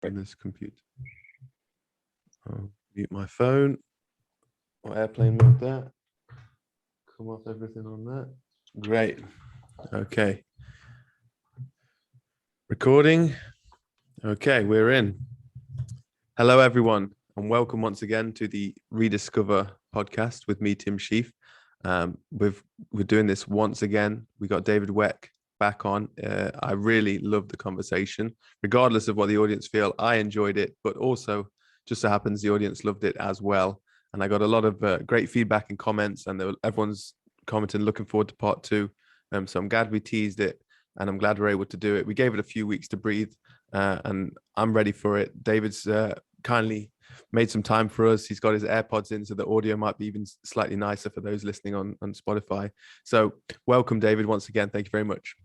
on this computer. I'll mute my phone or airplane mode that. Come off everything on that. Great. Okay. Recording. Okay, we're in. Hello, everyone, and welcome once again to the Rediscover podcast with me, Tim Sheaf. We're doing this once again. We got David Weck back on. I really loved the conversation, regardless of what the audience feel. I enjoyed it, but also just so happens the audience loved it as well. And I got a lot of great feedback and comments, and everyone's commenting, looking forward to part two. So I'm glad we teased it, and I'm glad we're able to do it. We gave it a few weeks to breathe, and I'm ready for it. David's kindly made some time for us. He's got his AirPods in, so the audio might be even slightly nicer for those listening on Spotify. So welcome, David, once again. Thank you very much.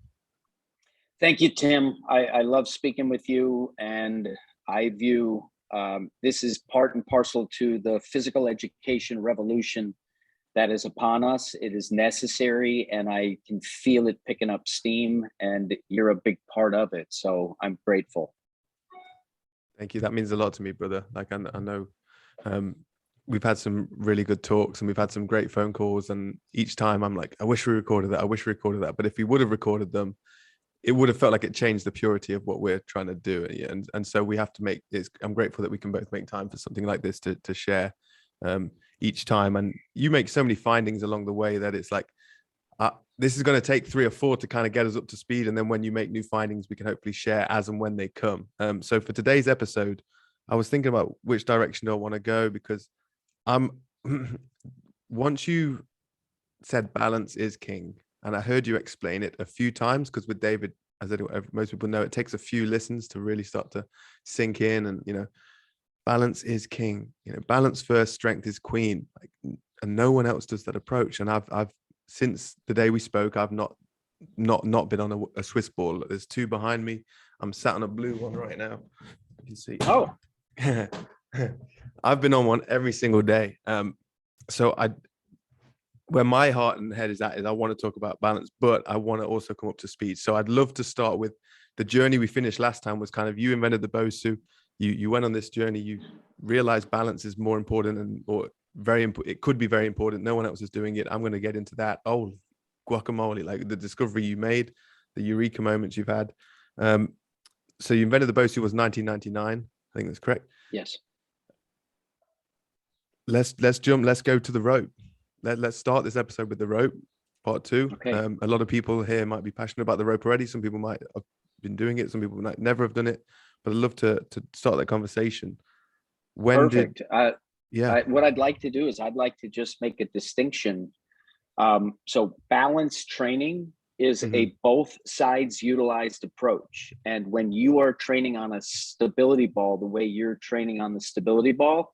Thank you, Tim. I love speaking with you, and I view this is part and parcel to the physical education revolution that is upon us. It is necessary, and I can feel it picking up steam, and you're a big part of it. So I'm grateful. Thank you. That means a lot to me, brother. Like I know we've had some really good talks and we've had some great phone calls, and each time I'm like, I wish we recorded that. I wish we recorded that. But if we would have recorded them, it would have felt like it changed the purity of what we're trying to do. And so we have to make this. I'm grateful that we can both make time for something like this to share each time. And you make so many findings along the way that it's like, this is going to take 3 or 4 to kind of get us up to speed. And then when you make new findings, we can hopefully share as and when they come. So for today's episode, I was thinking about which direction I want to go, because once you said balance is king, and I heard you explain it a few times, because with David, as most people know, it takes a few listens to really start to sink in. And, balance is king, balance first, strength is queen. And no one else does that approach. And I've since the day we spoke, I've not been on a Swiss ball. There's 2 behind me. I'm sat on a blue one right now. You can see. Oh, I've been on one every single day. So where my heart and head is at is I want to talk about balance, but I want to also come up to speed. So I'd love to start with the journey we finished last time. Was kind of, you invented the Bosu. You went on this journey. You realized balance is more important, or very important. It could be very important. No one else is doing it. I'm going to get into that. Oh, guacamole! Like the discovery you made, the eureka moments you've had. So you invented the Bosu was 1999. I think that's correct. Yes. Let's jump. Let's go to the rope. Let's start this episode with the rope, part 2. Okay. A lot of people here might be passionate about the rope already. Some people might have been doing it. Some people might never have done it. But I'd love to start that conversation. Perfect. Yeah. What I'd like to do is I'd like to just make a distinction. So balance training is a both sides utilized approach. And when you are training on a stability ball, the way you're training on the stability ball,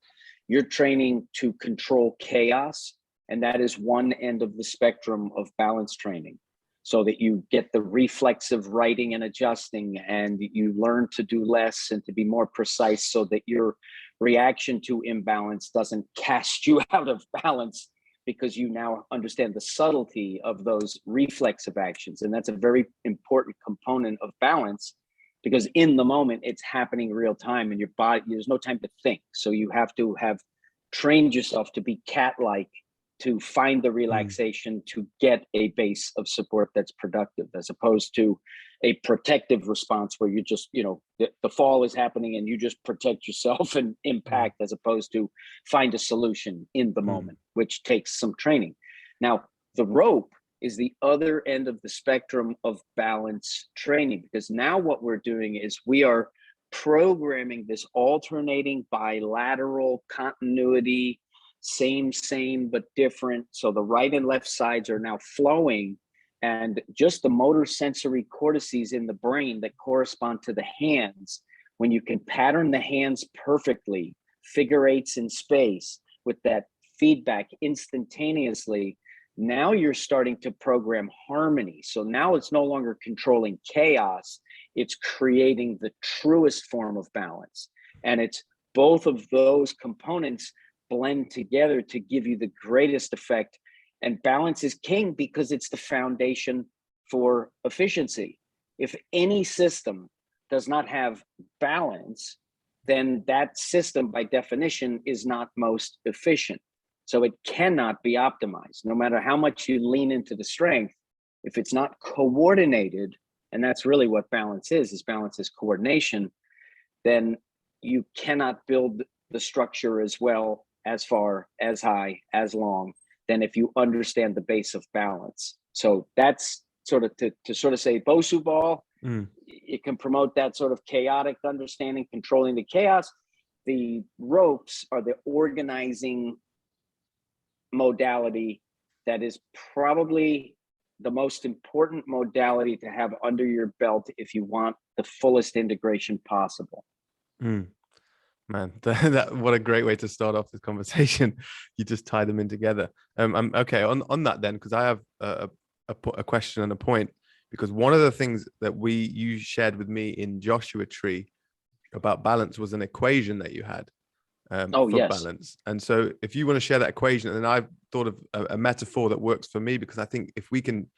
you're training to control chaos. And that is one end of the spectrum of balance training, so that you get the reflexive writing and adjusting, and you learn to do less and to be more precise, so that your reaction to imbalance doesn't cast you out of balance, because you now understand the subtlety of those reflexive actions. And that's a very important component of balance, because in the moment it's happening real time, and your body, there's no time to think. So you have to have trained yourself to be cat-like, to find the relaxation, to get a base of support that's productive, as opposed to a protective response where you just, the fall is happening and you just protect yourself and impact, as opposed to find a solution in the moment, which takes some training. Now, the rope is the other end of the spectrum of balance training, because now what we're doing is we are programming this alternating bilateral continuity, same but different. So the right and left sides are now flowing, and just the motor sensory cortices in the brain that correspond to the hands, when you can pattern the hands perfectly, figure eights in space with that feedback instantaneously, now you're starting to program harmony. So now it's no longer controlling chaos, it's creating the truest form of balance. And it's both of those components blend together to give you the greatest effect. And balance is king because it's the foundation for efficiency. If any system does not have balance, then that system by definition is not most efficient. So it cannot be optimized. No matter how much you lean into the strength, if it's not coordinated, and that's really what balance is balance is coordination, then you cannot build the structure as well, as far, as high, as long than if you understand the base of balance. So that's sort of to sort of say Bosu ball. It can promote that sort of chaotic understanding, controlling the chaos. The ropes are the organizing modality that is probably the most important modality to have under your belt if you want the fullest integration possible. Man, that what a great way to start off this conversation. You just tie them in together. I'm okay on that then, because I have a question and a point. Because one of the things that you shared with me in Joshua Tree about balance was an equation that you had for balance. And so if you want to share that equation, and then I've thought of a metaphor that works for me, because I think if we can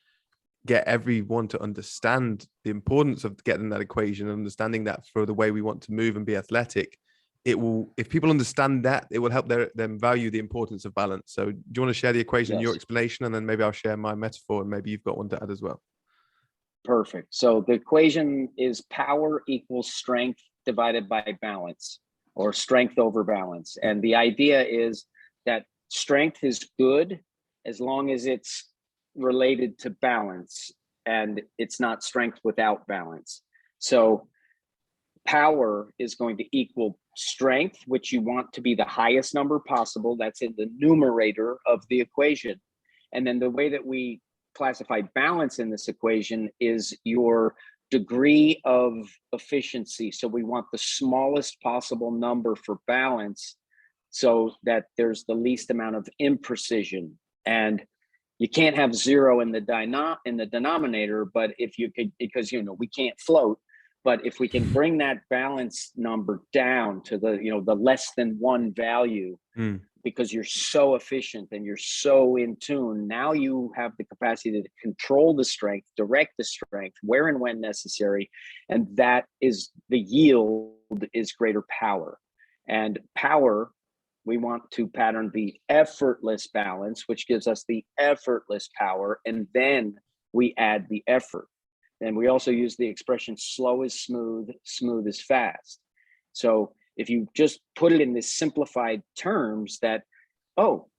get everyone to understand the importance of getting that equation and understanding that for the way we want to move and be athletic, it will, if people understand that, it will help them value the importance of balance. So do you want to share the equation, your explanation, and then maybe I'll share my metaphor, and maybe you've got one to add as well. Perfect. So the equation is power equals strength divided by balance, or strength over balance. And the idea is that strength is good as long as it's related to balance, and it's not strength without balance. So power is going to equal strength, which you want to be the highest number possible. That's in the numerator of the equation. And then the way that we classify balance in this equation is your degree of efficiency. So we want the smallest possible number for balance so that there's the least amount of imprecision. And you can't have zero in the denominator, but if you could, because we can't float. But if we can bring that balance number down to the less than one value, because you're so efficient and you're so in tune, now you have the capacity to control the strength, direct the strength where and when necessary. And that is the yield is greater power. And power, we want to pattern the effortless balance, which gives us the effortless power. And then we add the effort. And we also use the expression slow is smooth, smooth is fast. So if you just put it in this simplified terms that,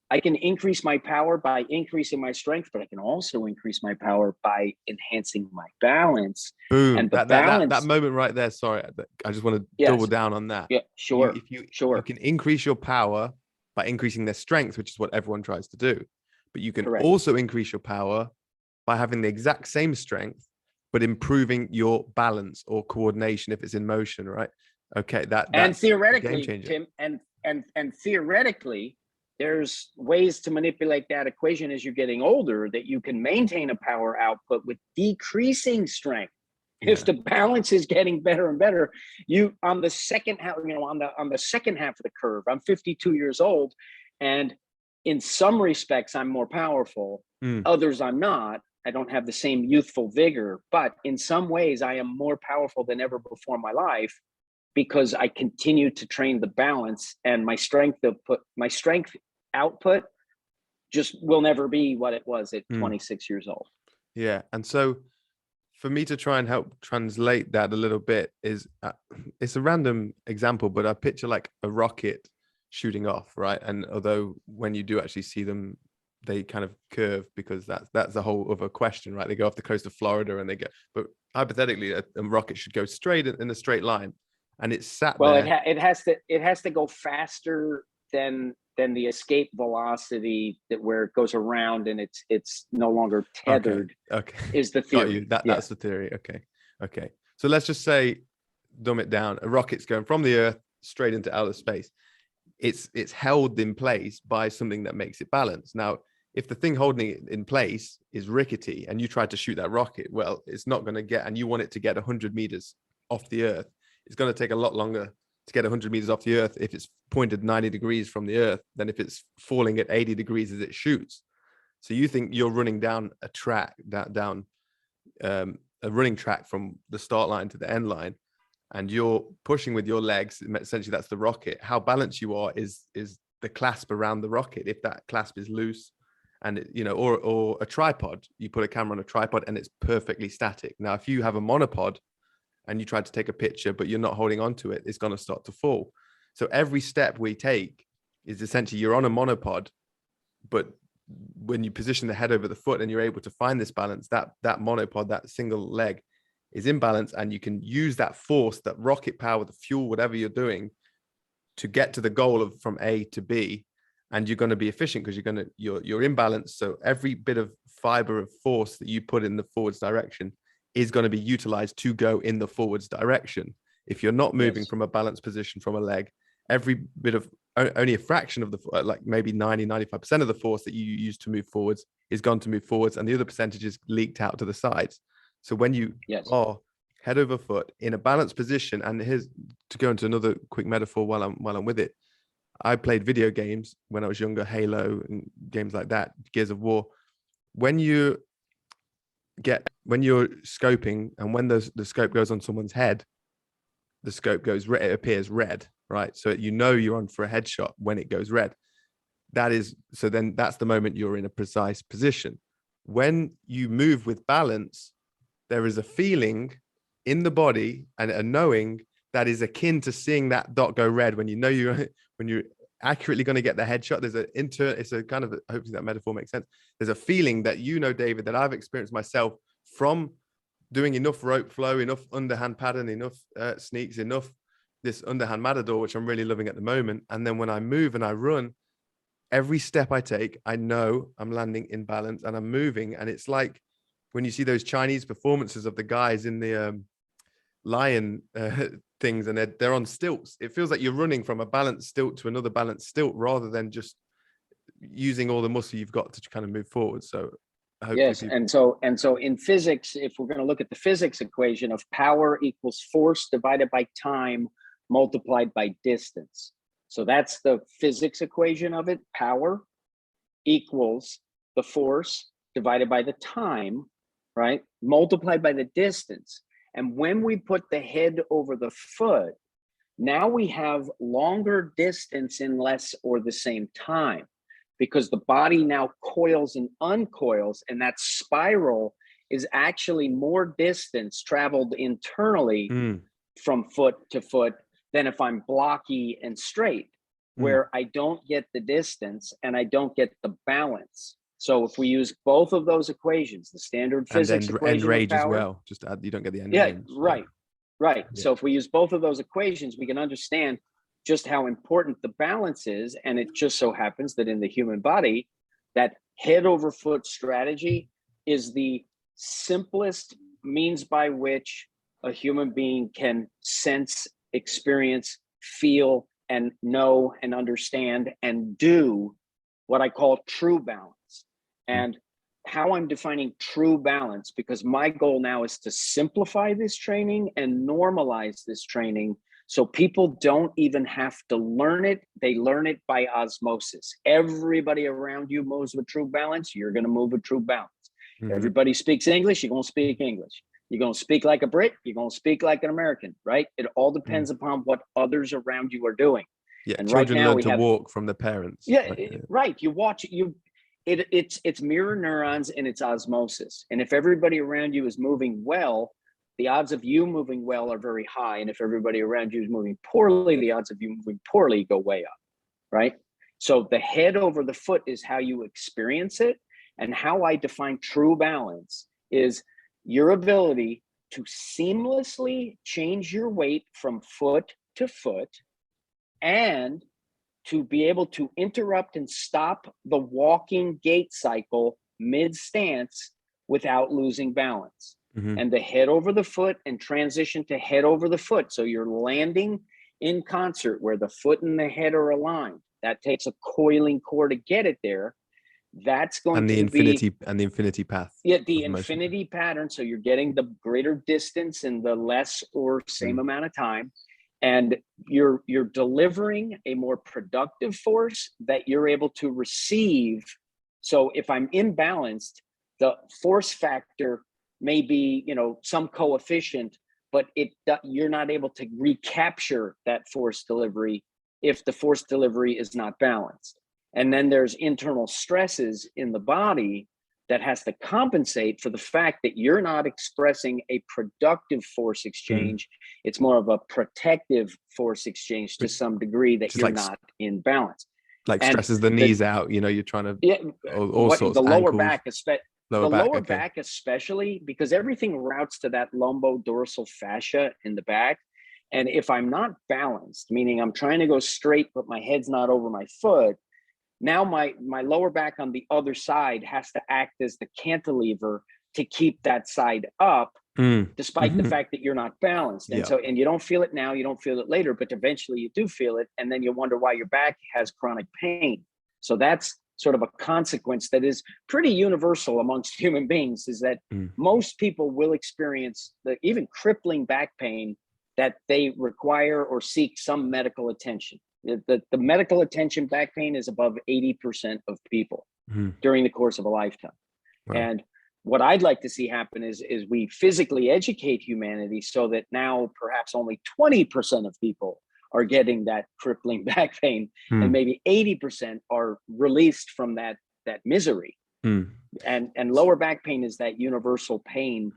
I can increase my power by increasing my strength, but I can also increase my power by enhancing my balance. Boom. And the that moment right there. Sorry, I just want to double down on that. Yeah, sure. You can increase your power by increasing their strength, which is what everyone tries to do. But you can also increase your power by having the exact same strength, but improving your balance or coordination if it's in motion, right? Okay, and theoretically, Tim, and theoretically, there's ways to manipulate that equation as you're getting older that you can maintain a power output with decreasing strength. Yeah. If the balance is getting better and better, you on the second half, on the second half of the curve, I'm 52 years old, and in some respects, I'm more powerful. Others, I'm not. I don't have the same youthful vigor, but in some ways, I am more powerful than ever before in my life because I continue to train the balance, and my strength output just will never be what it was at 26 years old. Yeah. And so for me to try and help translate that a little bit is it's a random example, but I picture like a rocket shooting off, right? And although when you do actually see them, they kind of curve, because that's a whole other question, right? They go off the coast of Florida and but hypothetically a rocket should go straight in a straight line, and it's sat there. It has to go faster than the escape velocity, that where it goes around and it's no longer tethered. Okay. Is the theory. Got you. That's the theory. Okay. So let's just say, dumb it down. A rocket's going from the Earth straight into outer space. It's held in place by something that makes it balance. Now, if the thing holding it in place is rickety and you try to shoot that rocket, well, it's not going to get, and you want it to get 100 meters off the Earth, it's going to take a lot longer to get 100 meters off the Earth if it's pointed 90 degrees from the Earth than if it's falling at 80 degrees as it shoots. So you think you're running down a track, a running track from the start line to the end line, and you're pushing with your legs, essentially that's the rocket. How balanced you are is the clasp around the rocket. If that clasp is loose, and or a tripod, you put a camera on a tripod and it's perfectly static. Now, if you have a monopod and you try to take a picture, but you're not holding on to it, it's going to start to fall. So every step we take is essentially you're on a monopod, but when you position the head over the foot and you're able to find this balance, that monopod, that single leg is in balance, and you can use that force, that rocket power, the fuel, whatever you're doing, to get to the goal of from A to B. And you're going to be efficient because you're in balance. So every bit of fiber of force that you put in the forwards direction is going to be utilized to go in the forwards direction. If you're not moving from a balanced position from a leg, every bit of, only a fraction of the, like maybe 95% of the force that you use to move forwards is gone to move forwards, and the other percentage is leaked out to the sides. So when you are head over foot in a balanced position, and here's to go into another quick metaphor while I'm with it. I played video games when I was younger, Halo and games like that, Gears of War. When you're scoping, and when the scope goes on someone's head, the scope goes red, it appears red, right? So you're on for a headshot when it goes red. Then that's the moment you're in a precise position. When you move with balance, there is a feeling in the body and a knowing that is akin to seeing that dot go red when you're accurately going to get the headshot. It's a kind of, hopefully that metaphor makes sense. There's a feeling that, David, that I've experienced myself from doing enough rope flow, enough underhand pattern, enough sneaks, enough this underhand matador, which I'm really loving at the moment. And then when I move and I run, every step I take, I know I'm landing in balance and I'm moving. And it's like when you see those Chinese performances of the guys in the lion things, and they're on stilts. It feels like you're running from a balanced stilt to another balanced stilt rather than just using all the muscle you've got to kind of move forward. So yes, and so in physics, if we're going to look at the physics equation of power equals force divided by time multiplied by distance. So that's the physics equation of it. Power equals the force divided by the time, right? Multiplied by the distance. And when we put the head over the foot, now we have longer distance in less or the same time, because the body now coils and uncoils, and that spiral is actually more distance traveled internally from foot to foot than if I'm blocky and straight, where I don't get the distance and I don't get the balance. So if we use both of those equations, the standard physics equation, end range as well, just add, you don't get the end range. Right. Yeah. So if we use both of those equations, we can understand just how important the balance is. And it just so happens that in the human body, that head over foot strategy is the simplest means by which a human being can sense, experience, feel, and know and understand and do what I call true balance. And how I'm defining true balance, because my goal now is to simplify this training and normalize this training so people don't even have to learn it. They learn it by osmosis. Everybody around you moves with true balance. You're going to move with true balance. Everybody speaks English. You're going to speak English. You're going to speak like a Brit. You're going to speak like an American, right? It all depends upon what others around you are doing. Yeah, and children right now learn to walk from the parents. Yeah, right. You watch, it's mirror neurons and it's osmosis. And if everybody around you is moving well, the odds of you moving well are very high. And if everybody around you is moving poorly, the odds of you moving poorly go way up, right? So the head over the foot is how you experience it. And how I define true balance is your ability to seamlessly change your weight from foot to foot, and to be able to interrupt and stop the walking gait cycle mid-stance without losing balance. And the head over the foot and transition to head over the foot. So you're landing in concert where the foot and the head are aligned. That takes a coiling core to get it there. That's going to be the infinity path. Yeah, the infinity pattern. So you're getting the greater distance in the less or same amount of time. And you're delivering a more productive force that you're able to receive. So if I'm imbalanced, the force factor may be, some coefficient but you're not able to recapture that force delivery if the force delivery is not balanced. And then there's internal stresses in the body that has to compensate for the fact that you're not expressing a productive force exchange. It's more of a protective force exchange to some degree, that you're not in balance. Like stresses the knees out, you're trying to, all sorts, the lower ankles, back, lower back especially, because everything routes to that lumbodorsal fascia in the back. And if I'm not balanced, meaning I'm trying to go straight, but my head's not over my foot, now my lower back on the other side has to act as the cantilever to keep that side up, despite the fact that you're not balanced. And and you don't feel it now, you don't feel it later, but eventually you do feel it. And then you wonder why your back has chronic pain. So that's sort of a consequence that is pretty universal amongst human beings, is that most people will experience even crippling back pain that they require or seek some medical attention. The medical attention back pain is above 80% of people during the course of a lifetime. Wow. And what I'd like to see happen is we physically educate humanity so that now perhaps only 20% of people are getting that crippling back pain, and maybe 80% are released from that misery. And lower back pain is that universal pain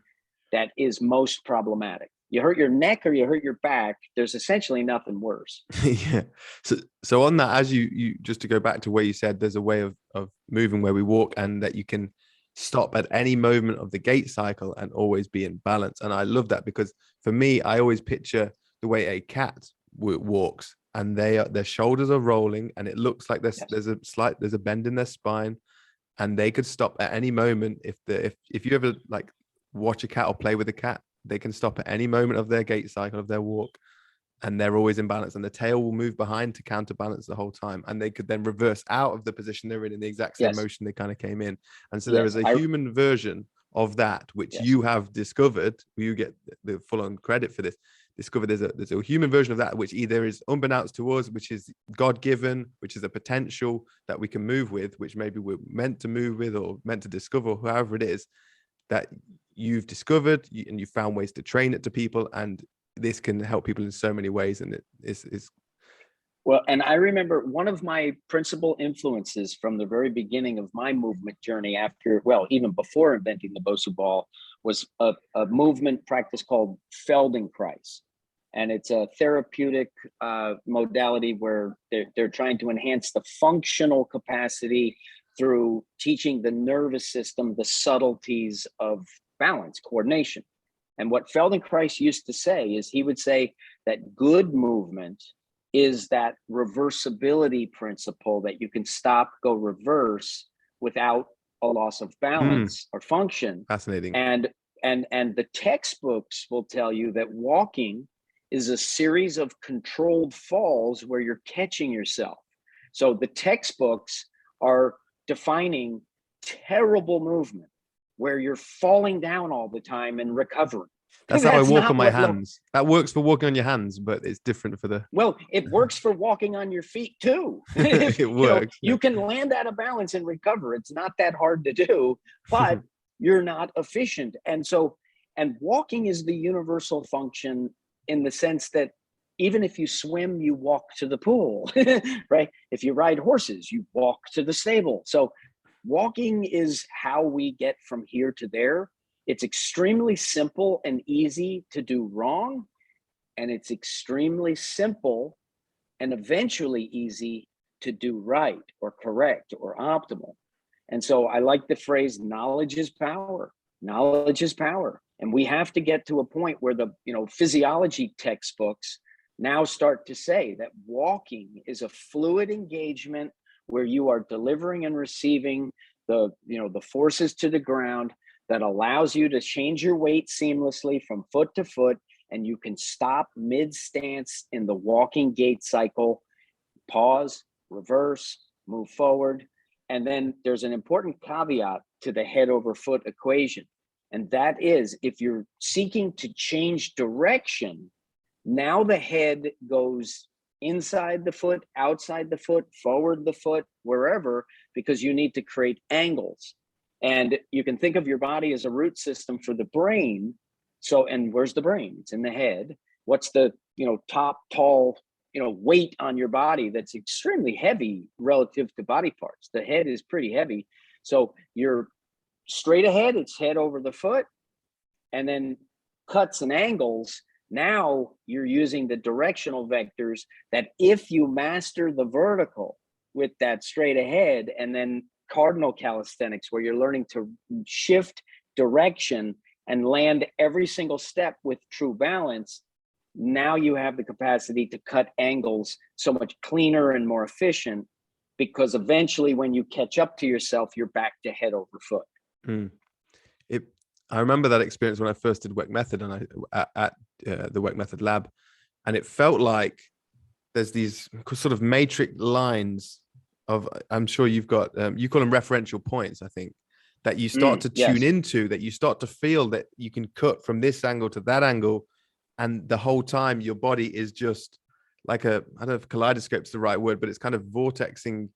that is most problematic. You hurt your neck or you hurt your back, there's essentially nothing worse. Yeah. So on that, as you just to go back to where you said there's a way of moving where we walk, and that you can stop at any moment of the gait cycle and always be in balance. And I love that, because for me, I always picture the way a cat walks, and their shoulders are rolling, and it looks like there's a bend in their spine, and they could stop at any moment. If you ever like watch a cat or play with a cat, they can stop at any moment of their gait cycle, of their walk, and they're always in balance, and the tail will move behind to counterbalance the whole time, and they could then reverse out of the position they're in the exact same motion they kind of came in. And so there is a human version of that, which you have discovered. You get the full-on credit for this. Discovered there's a human version of that, which either is unbeknownst to us, which is God-given, which is a potential that we can move with, which maybe we're meant to move with or meant to discover, however it is, that you've discovered, and you found ways to train it to people, and this can help people in so many ways. And it is well, and I remember one of my principal influences from the very beginning of my movement journey, even before inventing the Bosu ball, was a movement practice called Feldenkrais. And it's a therapeutic modality where they're trying to enhance the functional capacity through teaching the nervous system the subtleties of balance, coordination. And what Feldenkrais used to say is, he would say that good movement is that reversibility principle, that you can stop, go reverse without a loss of balance or function. Fascinating. And the textbooks will tell you that walking is a series of controlled falls where you're catching yourself. So the textbooks are defining terrible movement where you're falling down all the time and recovering. That's how I walk on my hands. That works for walking on your hands, but it's different for the... Well, it works for walking on your feet too. It works. You can land out of balance and recover. It's not that hard to do, but you're not efficient. And walking is the universal function, in the sense that even if you swim, you walk to the pool, right? If you ride horses, you walk to the stable. So walking is how we get from here to there. It's extremely simple and easy to do wrong, and it's extremely simple and eventually easy to do right or correct or optimal. And so I like the phrase, knowledge is power. Knowledge is power. And we have to get to a point where the physiology textbooks now start to say that walking is a fluid engagement where you are delivering and receiving the forces to the ground that allows you to change your weight seamlessly from foot to foot, and you can stop mid-stance in the walking gait cycle, pause, reverse, move forward. And then there's an important caveat to the head over foot equation. And that is, if you're seeking to change direction, now the head goes inside the foot, outside the foot, forward the foot, wherever, because you need to create angles. And you can think of your body as a root system for the brain. So, and where's the brain? It's in the head. What's the, top tall, weight on your body that's extremely heavy relative to body parts? The head is pretty heavy. So you're straight ahead, it's head over the foot, and then cuts and angles. Now you're using the directional vectors that if you master the vertical with that straight ahead, and then cardinal calisthenics, where you're learning to shift direction and land every single step with true balance, now you have the capacity to cut angles so much cleaner and more efficient, because eventually when you catch up to yourself, you're back to head over foot. I remember that experience when I first did Weck Method, and at the Weck Method lab, and it felt like there's these sort of matrix lines of, I'm sure you've got, you call them referential points, I think, that you start to tune into, that you start to feel that you can cut from this angle to that angle. And the whole time your body is just like I don't know if kaleidoscope's the right word, but it's kind of vortexing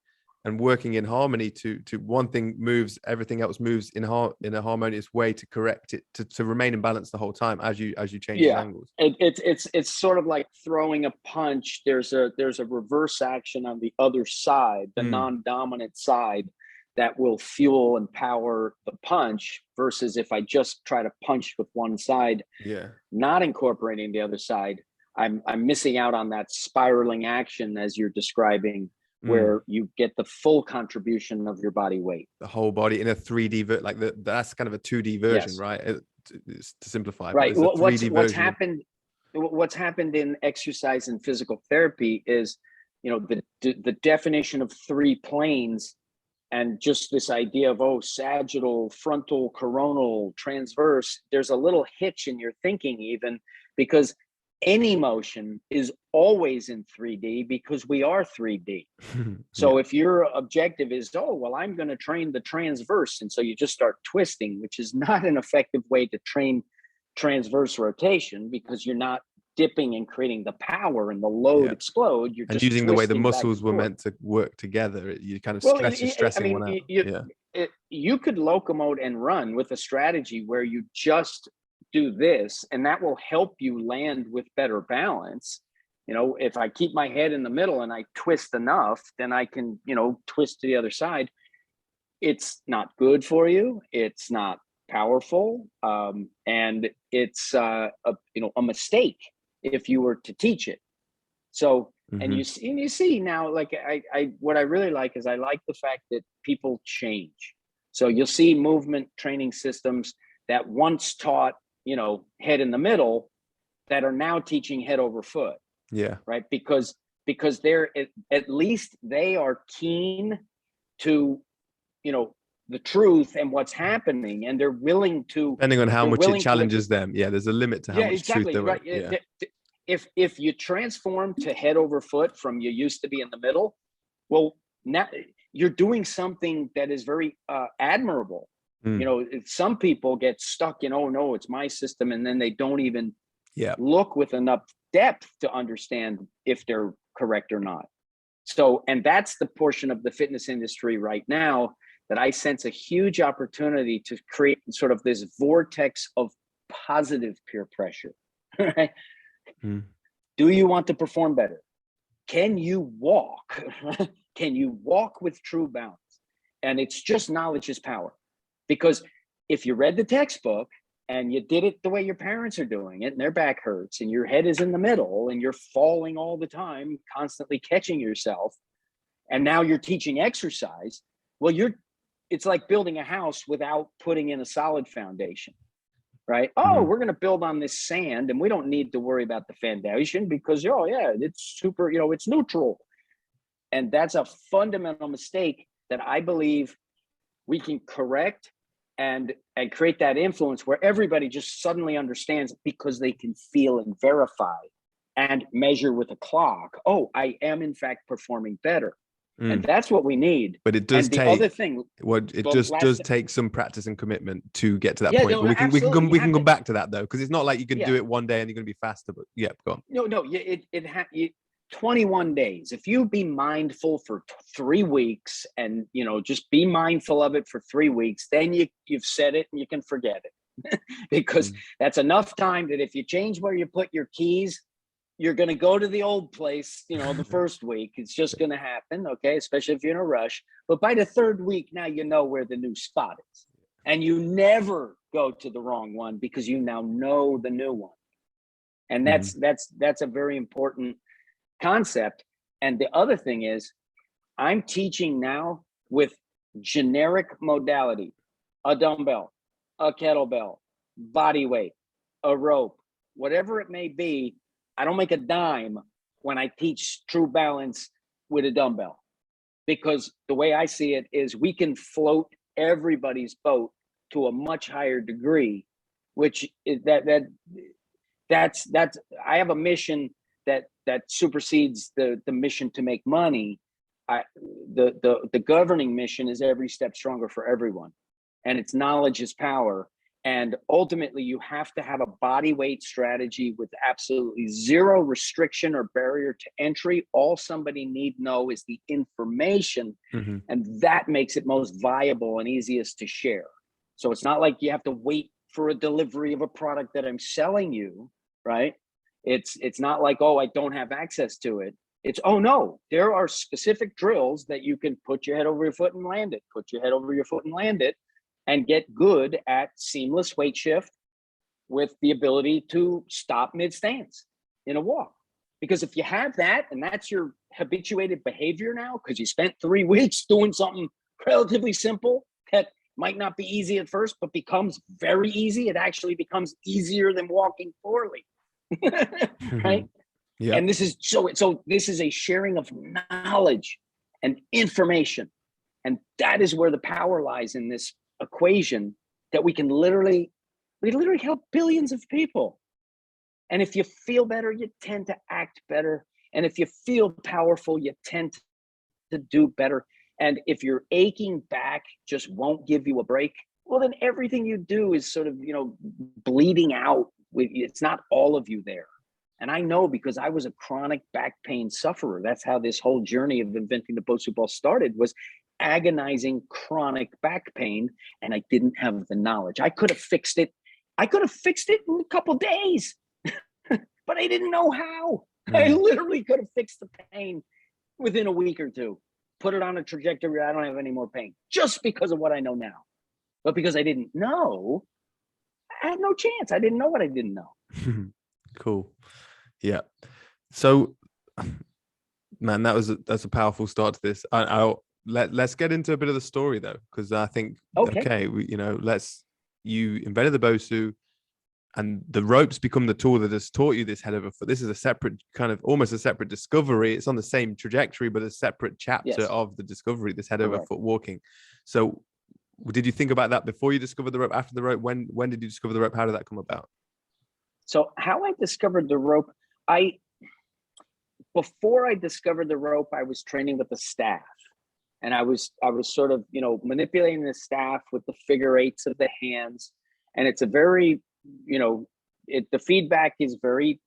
and working in harmony to one thing moves, everything else moves in a harmonious way to correct it, to remain in balance the whole time as you change the angles. It's sort of like throwing a punch. There's a reverse action on the other side, the non-dominant side, that will fuel and power the punch, versus if I just try to punch with one side, not incorporating the other side, I'm missing out on that spiraling action as you're describing, where you get the full contribution of your body weight, the whole body in a 3D that's kind of a 2D version, right? To simplify, right? What's happened in exercise and physical therapy is, the definition of 3 planes, and just this idea of sagittal, frontal, coronal, transverse. There's a little hitch in your thinking, even, because any motion is always in 3D, because we are 3D. So if your objective is, I'm going to train the transverse, and so you just start twisting, which is not an effective way to train transverse rotation, because you're not dipping and creating the power and the load explode. You're just using the way the muscles were meant to work together. You kind of stressing one out. You could locomote and run with a strategy where you just do this, and that will help you land with better balance. If I keep my head in the middle and I twist enough, then I can, twist to the other side. It's not good for you. It's not powerful. And it's a mistake if you were to teach it. So, and you see now, like what I really like is, I like the fact that people change. So you'll see movement training systems that once taught, head in the middle, that are now teaching head over foot. Right. Because they're at least they are keen to, the truth and what's happening, and they're willing to, depending on how much it challenges them. There's a limit to how much truth there is. If you transform to head over foot from you used to be in the middle, well, now you're doing something that is very admirable. Some people get stuck in, no, it's my system, and then they don't even look with enough depth to understand if they're correct or not. So, and that's the portion of the fitness industry right now that I sense a huge opportunity to create sort of this vortex of positive peer pressure. Right? Do you want to perform better? Can you walk? Can you walk with true balance? And it's just knowledge is power. Because if you read the textbook and you did it the way your parents are doing it, and their back hurts, and your head is in the middle, and you're falling all the time, constantly catching yourself, and now you're teaching exercise, well, it's like building a house without putting in a solid foundation, right? We're going to build on this sand, and we don't need to worry about the foundation because, it's super, it's neutral. And that's a fundamental mistake that I believe we can correct and create that influence where everybody just suddenly understands, because they can feel and verify and measure with a clock. I am in fact performing better. And that's what we need. But it does take take some practice and commitment to get to that point. But we can come back to that though, because it's not like you can do it one day and you're going to be faster. But go on. No, 21 days. If you be mindful for 3 weeks, and just be mindful of it for 3 weeks, then you've said it and you can forget it. because that's enough time that if you change where you put your keys, you're going to go to the old place, the first week. It's just going to happen, okay? Especially if you're in a rush. But by the third week, now you know where the new spot is. And you never go to the wrong one because you now know the new one. And that's a very important concept. And the other thing is, I'm teaching now with generic modality, a dumbbell, a kettlebell, body weight, a rope, whatever it may be. I don't make a dime when I teach true balance with a dumbbell, because the way I see it is we can float everybody's boat to a much higher degree, which is that's I have a mission that supersedes the mission to make money. The governing mission is every step stronger for everyone, and it's knowledge is power. And ultimately, you have to have a body weight strategy with absolutely zero restriction or barrier to entry. All somebody need know is the information, and that makes it most viable and easiest to share. So it's not like you have to wait for a delivery of a product that I'm selling you, right? It's not like, oh, I don't have access to it. It's, oh no, there are specific drills that you can put your head over your foot and land it, put your head over your foot and land it, and get good at seamless weight shift with the ability to stop mid-stance in a walk. Because if you have that, and that's your habituated behavior now, because you spent 3 weeks doing something relatively simple that might not be easy at first, but becomes very easy. It actually becomes easier than walking poorly, right? Yeah. And this is so this is a sharing of knowledge and information. And that is where the power lies in this equation, that we literally help billions of people. And if you feel better, you tend to act better. And if you feel powerful, you tend to do better. And if your aching back just won't give you a break, well, then everything you do is sort of, bleeding out. It's not all of you there. And I know, because I was a chronic back pain sufferer. That's how this whole journey of inventing the Bosu ball started, was agonizing chronic back pain, and I didn't have the knowledge. I could have fixed it. I could have fixed it in a couple of days, but I didn't know how. I literally could have fixed the pain within a week or two, put it on a trajectory where I don't have any more pain, just because of what I know now. But because I didn't know, I had no chance. I didn't know what I didn't know. Cool. Yeah. So, man, that's a powerful start to this. Let's get into a bit of the story though, because I think you invented the Bosu, and the ropes become the tool that has taught you this head over foot. This is a separate almost a separate discovery. It's on the same trajectory, but a separate chapter of the discovery, this head over foot walking. So did you think about that before you discovered the rope, after the rope? When did you discover the rope? How did that come about? So how I discovered the rope, before I discovered the rope, I was training with the staff. And I was sort of, manipulating the staff with the figure eights of the hands. And it's a very, the feedback is very,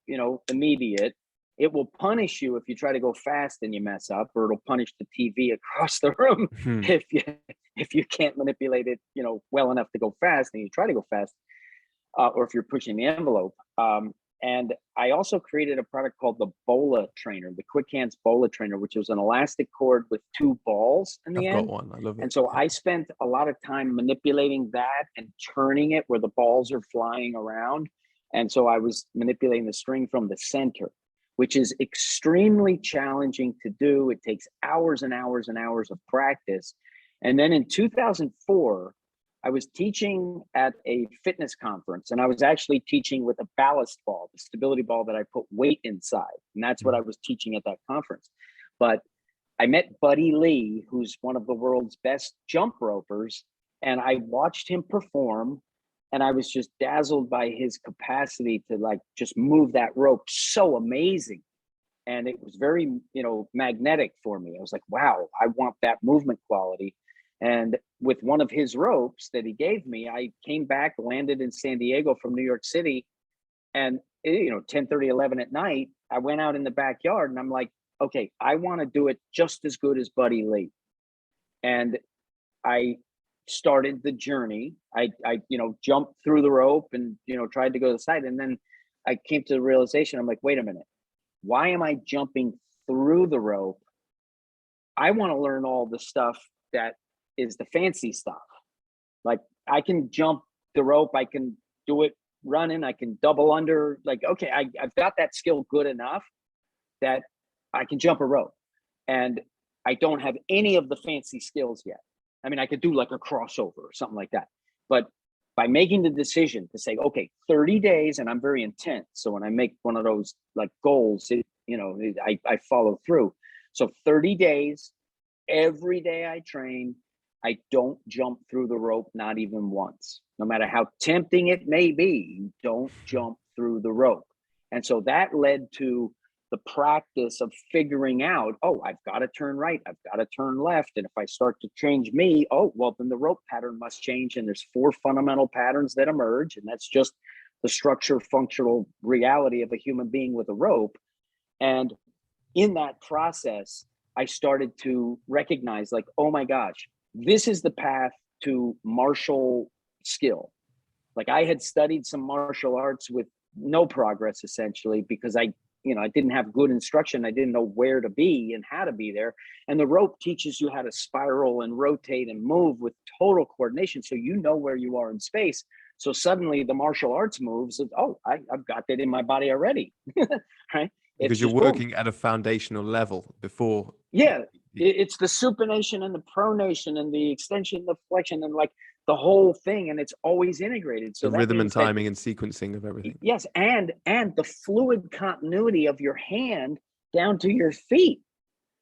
immediate. It will punish you if you try to go fast and you mess up, or it'll punish the TV across the room if you can't manipulate it, well enough to go fast and you try to go fast, or if you're pushing the envelope. And I also created a product called the Bola Trainer, the Quick Hands Bola Trainer, which was an elastic cord with 2 balls in the end. I've got one. I love it. And so I spent a lot of time manipulating that and turning it where the balls are flying around. And so I was manipulating the string from the center, which is extremely challenging to do. It takes hours and hours and hours of practice. And then in 2004, I was teaching at a fitness conference, and I was actually teaching with a ballast ball, the stability ball that I put weight inside. And that's what I was teaching at that conference. But I met Buddy Lee, who's one of the world's best jump ropers, and I watched him perform, and I was just dazzled by his capacity to just move that rope so amazing. And it was very, magnetic for me. I was like, wow, I want that movement quality. And with one of his ropes that he gave me, I came back, landed in San Diego from New York City. And, 10:30, 11 at night, I went out in the backyard and I'm like, okay, I want to do it just as good as Buddy Lee. And I started the journey. I jumped through the rope and, tried to go to the side. And then I came to the realization, I'm like, wait a minute, why am I jumping through the rope? I want to learn all the stuff that is the fancy stuff. Like, I can jump the rope, I can do it running, I can double under. Like, okay, I've got that skill good enough that I can jump a rope. And I don't have any of the fancy skills yet. I mean, I could do like a crossover or something like that. But by making the decision to say, okay, 30 days, and I'm very intense. So when I make one of those like goals, I follow through. So 30 days, every day I train, I don't jump through the rope, not even once. No matter how tempting it may be, you don't jump through the rope. And so that led to the practice of figuring out, oh, I've got to turn right, I've got to turn left. And if I start to change me, oh, well, then the rope pattern must change. And there's 4 fundamental patterns that emerge. And that's just the structure, functional reality of a human being with a rope. And in that process, I started to recognize, like, oh my gosh, this is the path to martial skill. Like, I had studied some martial arts with no progress, essentially, because I didn't have good instruction. I didn't know where to be and how to be there. And the rope teaches you how to spiral and rotate and move with total coordination. So you know where you are in space. So suddenly the martial arts moves, I've got that in my body already, right? Because you're working at a foundational level before. Yeah, it's the supination and the pronation and the extension, the flexion, and like the whole thing, and it's always integrated. So the rhythm and timing and sequencing of everything. Yes, and the fluid continuity of your hand down to your feet.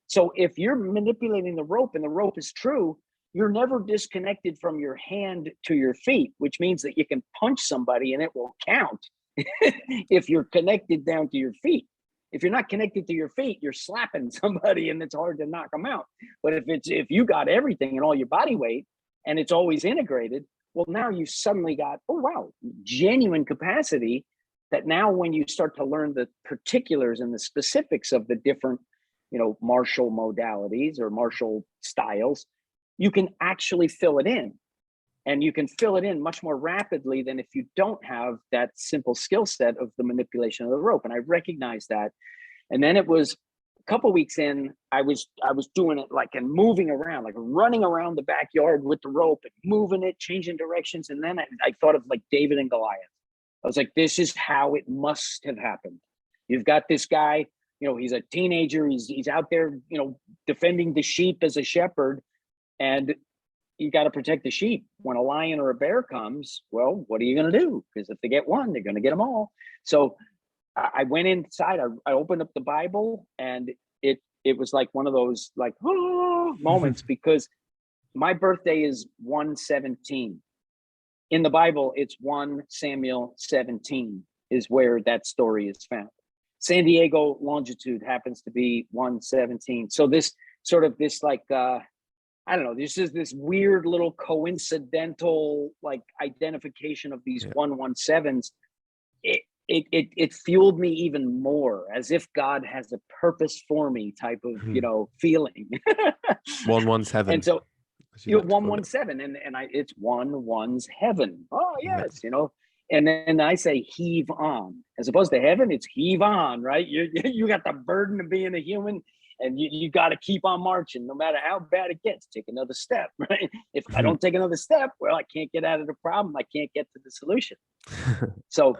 So if you're manipulating the rope and the rope is true, you're never disconnected from your hand to your feet, which means that you can punch somebody and it will count if you're connected down to your feet. If you're not connected to your feet, you're slapping somebody and it's hard to knock them out. But if you got everything and all your body weight and it's always integrated, well, now you suddenly got, oh, wow, genuine capacity that now when you start to learn the particulars and the specifics of the different, martial modalities or martial styles, you can actually fill it in. And you can fill it in much more rapidly than if you don't have that simple skill set of the manipulation of the rope. And I recognized that. And then it was a couple weeks in, I was doing it like and moving around, like running around the backyard with the rope and moving it, changing directions. And then I thought of like David and Goliath. I was like, this is how it must have happened. You've got this guy, he's a teenager. He's out there, defending the sheep as a shepherd. And you got to protect the sheep. When a lion or a bear comes, well, what are you going to do? Because if they get one, they're going to get them all. So I went inside, I opened up the Bible, and it was like one of those like moments because my birthday is 1/17. In the Bible, it's 1 Samuel 17 is where that story is found. San Diego longitude happens to be 1/17. So this sort of this like, I don't know, this is this weird little coincidental like identification of these 1/17s. It fueled me even more, as if God has a purpose for me type of, feeling. 117. And so 117 and it's one's heaven. Oh yes, and then I say heave on, as opposed to heaven, it's heave on, right? You got the burden of being a human. And you got to keep on marching, no matter how bad it gets. Take another step, right? If I don't take another step, well, I can't get out of the problem. I can't get to the solution. So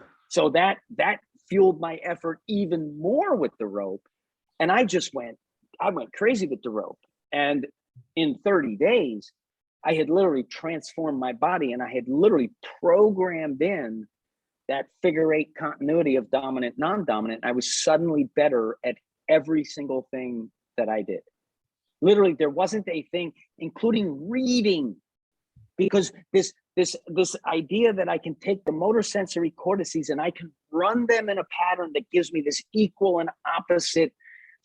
that fueled my effort even more with the rope. And I went crazy with the rope. And in 30 days, I had literally transformed my body, and I had literally programmed in that figure 8 continuity of dominant, non-dominant. I was suddenly better at every single thing that I did. Literally, there wasn't a thing, including reading, because this idea that I can take the motor sensory cortices and I can run them in a pattern that gives me this equal and opposite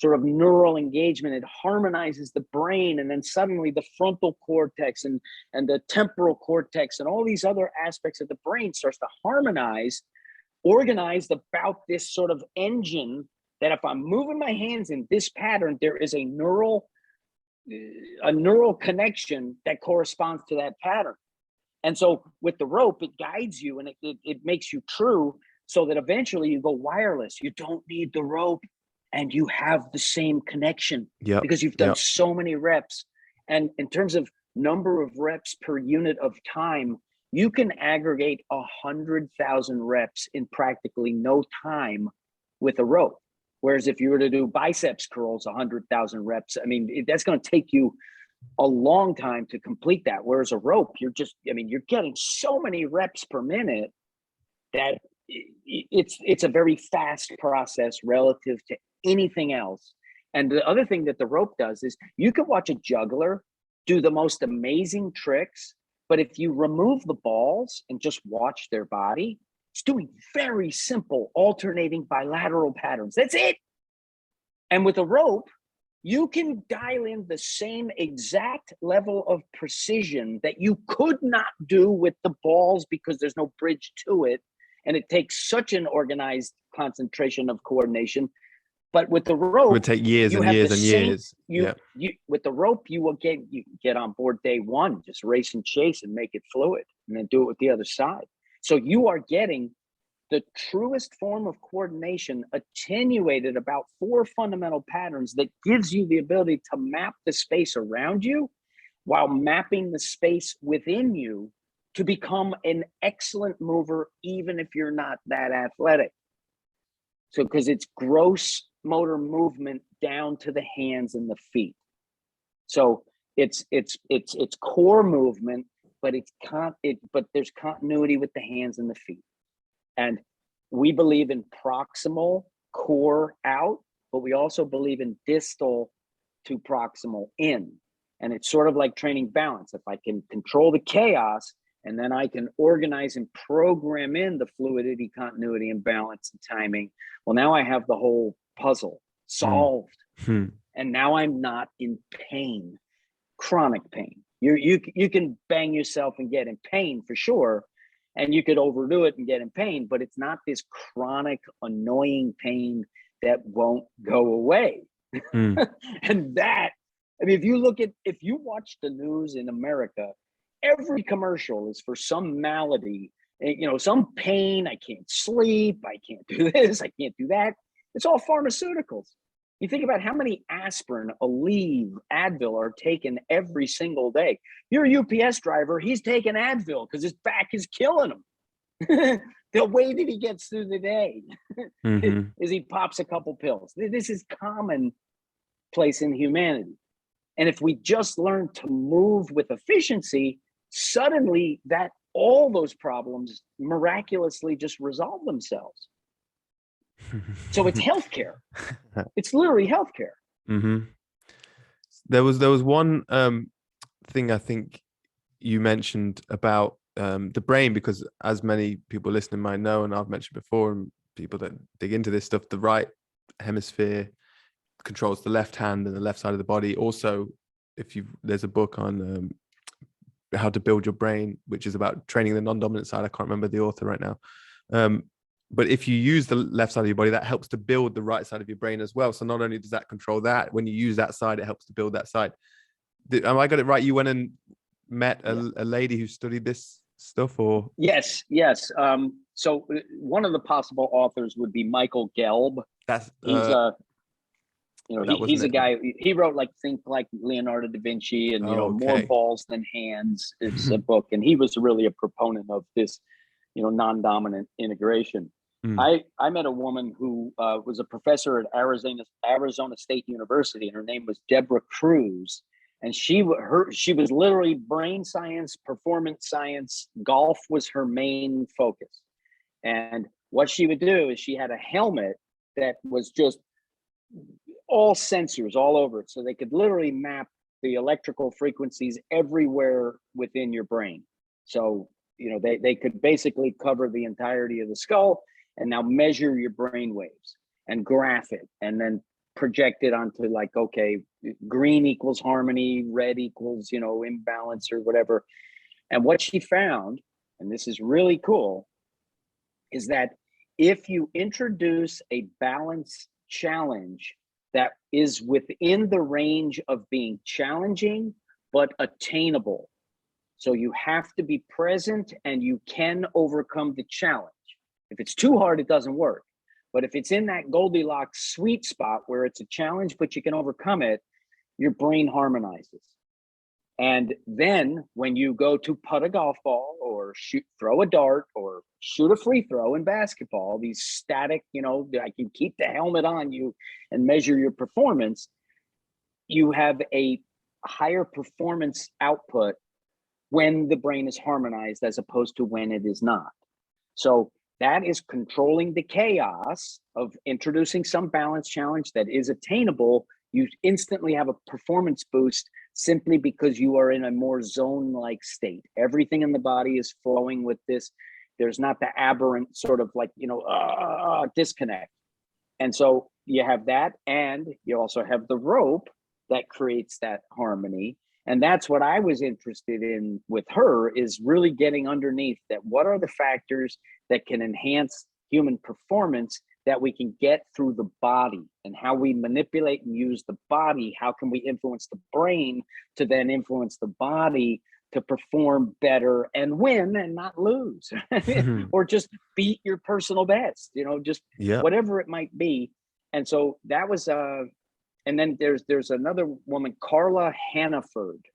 sort of neural engagement. It harmonizes the brain, and then suddenly the frontal cortex and the temporal cortex and all these other aspects of the brain starts to harmonize, organized about this sort of engine that if I'm moving my hands in this pattern, there is a neural a neural connection that corresponds to that pattern. And so with the rope, it guides you and it makes you true, so that eventually you go wireless. You don't need the rope and you have the same connection because you've done so many reps. And in terms of number of reps per unit of time, you can aggregate 100,000 reps in practically no time with a rope. Whereas if you were to do biceps curls, 100,000 reps, I mean, that's going to take you a long time to complete that. Whereas a rope, you're getting so many reps per minute that it's a very fast process relative to anything else. And the other thing that the rope does is you can watch a juggler do the most amazing tricks, but if you remove the balls and just watch their body, it's doing very simple alternating bilateral patterns. That's it. And with a rope, you can dial in the same exact level of precision that you could not do with the balls because there's no bridge to it. And it takes such an organized concentration of coordination. But with the rope, it would take years and years and years. You with the rope, you get on board day one, just race and chase and make it fluid, and then do it with the other side. So you are getting the truest form of coordination attenuated about 4 fundamental patterns that gives you the ability to map the space around you while mapping the space within you to become an excellent mover, even if you're not that athletic. So, because it's gross motor movement down to the hands and the feet. So it's core movement, but but there's continuity with the hands and the feet. And we believe in proximal core out, but we also believe in distal to proximal in. And it's sort of like training balance. If I can control the chaos, and then I can organize and program in the fluidity, continuity, and balance and timing, well, now I have the whole puzzle solved. And now I'm not in pain, chronic pain. You can bang yourself and get in pain for sure, and you could overdo it and get in pain, but it's not this chronic, annoying pain that won't go away. And that, I mean, if you watch the news in America, every commercial is for some malady, some pain. I can't sleep. I can't do this. I can't do that. It's all pharmaceuticals. You think about how many aspirin, Aleve, Advil are taken every single day. You're a UPS driver. He's taking Advil because his back is killing him. The way that he gets through the day is he pops a couple pills. This is commonplace in humanity. And if we just learn to move with efficiency, suddenly all those problems miraculously just resolve themselves. So it's healthcare. It's literally healthcare. There was one thing I think you mentioned about the brain, because as many people listening might know, and I've mentioned before, and people that dig into this stuff, the right hemisphere controls the left hand and the left side of the body. Also, there's a book on how to build your brain, which is about training the non-dominant side. I can't remember the author right now. But if you use the left side of your body, that helps to build the right side of your brain as well. So not only does that control that, when you use that side, it helps to build that side. Am I got it right? You went and met a lady who studied this stuff, or? Yes. So one of the possible authors would be Michael Gelb. He's a guy. He wrote Think Like Leonardo da Vinci, and More Balls Than Hands. It's a book, and he was really a proponent of this, non-dominant integration. I met a woman who was a professor at Arizona State University, and her name was Deborah Cruz. And she was literally brain science, performance science. Golf was her main focus. And what she would do is she had a helmet that was just all sensors all over it. So they could literally map the electrical frequencies everywhere within your brain. So, they could basically cover the entirety of the skull and now measure your brain waves and graph it and then project it onto green equals harmony, red equals, imbalance or whatever. And what she found, and this is really cool, is that if you introduce a balance challenge that is within the range of being challenging but attainable. So you have to be present and you can overcome the challenge. If it's too hard, it doesn't work. But if it's in that Goldilocks sweet spot where it's a challenge, but you can overcome it, your brain harmonizes. And then when you go to putt a golf ball or throw a dart or shoot a free throw in basketball, these static, I can keep the helmet on you and measure your performance, you have a higher performance output when the brain is harmonized as opposed to when it is not. So that is controlling the chaos of introducing some balance challenge that is attainable. You instantly have a performance boost simply because you are in a more zone-like state. Everything in the body is flowing with this. There's not the aberrant sort of like, disconnect. And so you have that, and you also have the rope that creates that harmony. And that's what I was interested in with her, is really getting underneath that. What are the factors that can enhance human performance that we can get through the body, and how we manipulate and use the body? How can we influence the brain to then influence the body to perform better and win and not lose or just beat your personal best, just whatever it might be. And so that was and then there's another woman, Carla Hannaford,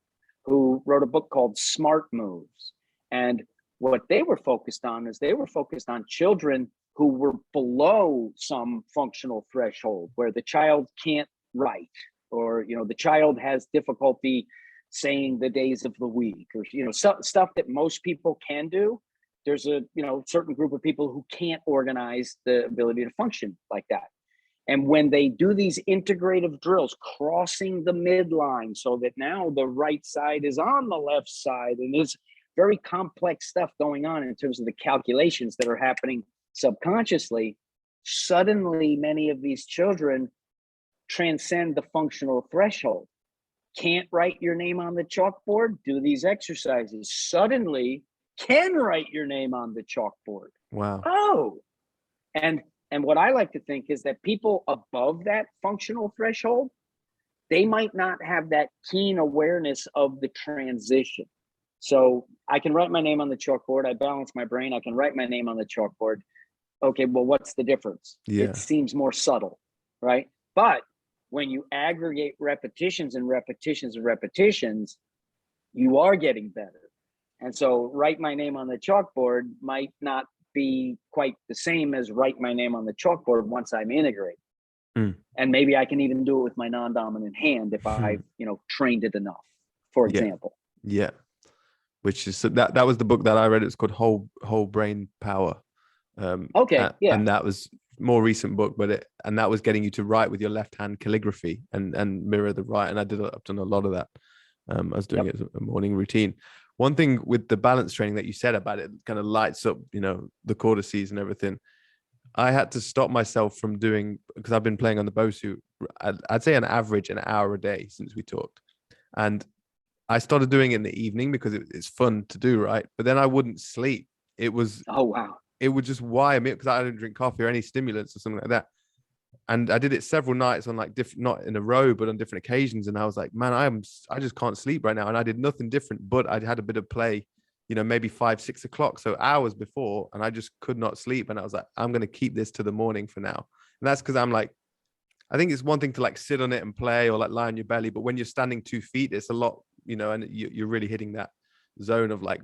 who wrote a book called Smart Moves. And what they were focused on is they were focused on children who were below some functional threshold, where the child can't write, or the child has difficulty saying the days of the week, or stuff that most people can do. There's a certain group of people who can't organize the ability to function like that. And when they do these integrative drills, crossing the midline so that now the right side is on the left side, and there's very complex stuff going on in terms of the calculations that are happening subconsciously, suddenly many of these children transcend the functional threshold. Can't write your name on the chalkboard? Do these exercises. Suddenly can write your name on the chalkboard. Wow. Oh, and what I like to think is that people above that functional threshold, they might not have that keen awareness of the transition. So I can write my name on the chalkboard. I balance my brain. I can write my name on the chalkboard. Okay, well, what's the difference? Yeah. It seems more subtle, right? But when you aggregate repetitions and repetitions and repetitions, you are getting better. And so write my name on the chalkboard might not be quite the same as write my name on the chalkboard once I'm integrated. And maybe I can even do it with my non-dominant hand if I've trained it enough, for example. Yeah. Which is that was the book that I read. It's called Whole Brain Power. Okay. Yeah. And that was more recent book, and that was getting you to write with your left hand calligraphy and mirror the right. And I've done a lot of that. I was doing it as a morning routine. One thing with the balance training that you said about it kind of lights up, the cortices and everything. I had to stop myself from doing, because I've been playing on the Bosu, I'd say an average an hour a day since we talked. And I started doing it in the evening because it's fun to do, right? But then I wouldn't sleep. It was, oh, wow. It would just wire me up because I didn't drink coffee or any stimulants or something like that. And I did it several nights on like different, not in a row, but on different occasions. And I was like, man, I just can't sleep right now. And I did nothing different, but I had a bit of play, maybe 5, 6 o'clock. So hours before, and I just could not sleep. And I was like, I'm going to keep this to the morning for now. And that's because I'm like, I think it's one thing to like sit on it and play or like lie on your belly. But when you're standing 2 feet, it's a lot, and you're really hitting that zone of like,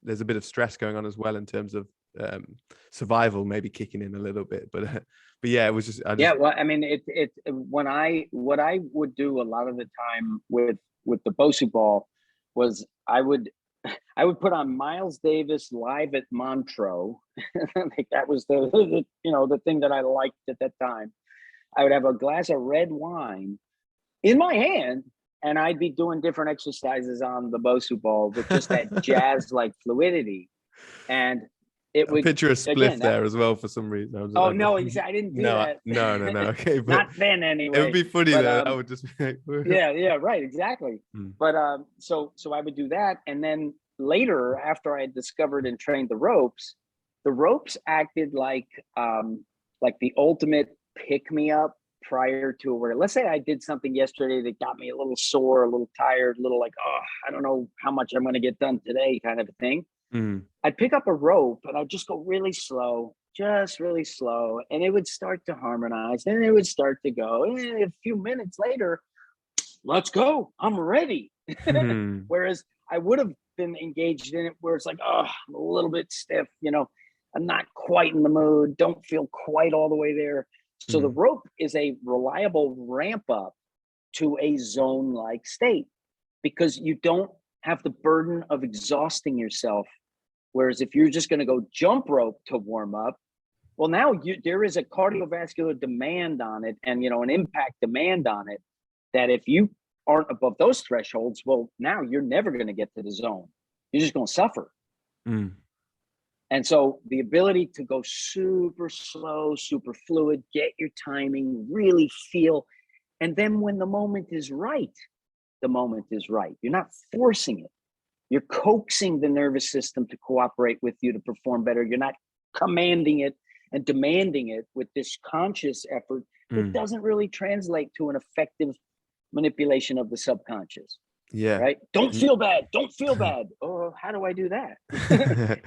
there's a bit of stress going on as well in terms of survival, maybe kicking in a little bit. But yeah, it was just, well, I mean, what I would do a lot of the time with the Bosu ball was I would put on Miles Davis Live at Montreux. Like that was the thing that I liked at that time. I would have a glass of red wine in my hand, and I'd be doing different exercises on the Bosu ball with just that jazz-like fluidity. And it would picture a spliff there as well for some reason. I didn't do that. No. Okay, but not then anyway. It would be funny though. I would just be like, yeah, right, exactly. But so I would do that, and then later, after I had discovered and trained the ropes acted like the ultimate pick-me-up prior to where, let's say I did something yesterday that got me a little sore, a little tired, a little like, oh, I don't know how much I'm going to get done today kind of a thing. I'd pick up a rope and I'd just go really slow, just really slow. And it would start to harmonize and it would start to go. And a few minutes later, let's go, I'm ready. Whereas I would have been engaged in it where it's like, oh, I'm a little bit stiff, I'm not quite in the mood, don't feel quite all the way there. So the rope is a reliable ramp up to a zone-like state because you don't have the burden of exhausting yourself. Whereas if you're just going to go jump rope to warm up, well, now there is a cardiovascular demand on it and, an impact demand on it that if you aren't above those thresholds, well, now you're never going to get to the zone. You're just going to suffer. And so the ability to go super slow, super fluid, get your timing, really feel. And then when the moment is right, the moment is right. You're not forcing it. You're coaxing the nervous system to cooperate with you to perform better. You're not commanding it and demanding it with this conscious effort that doesn't really translate to an effective manipulation of the subconscious. Yeah. Right. Don't feel bad. Don't feel bad. Oh, how do I do that?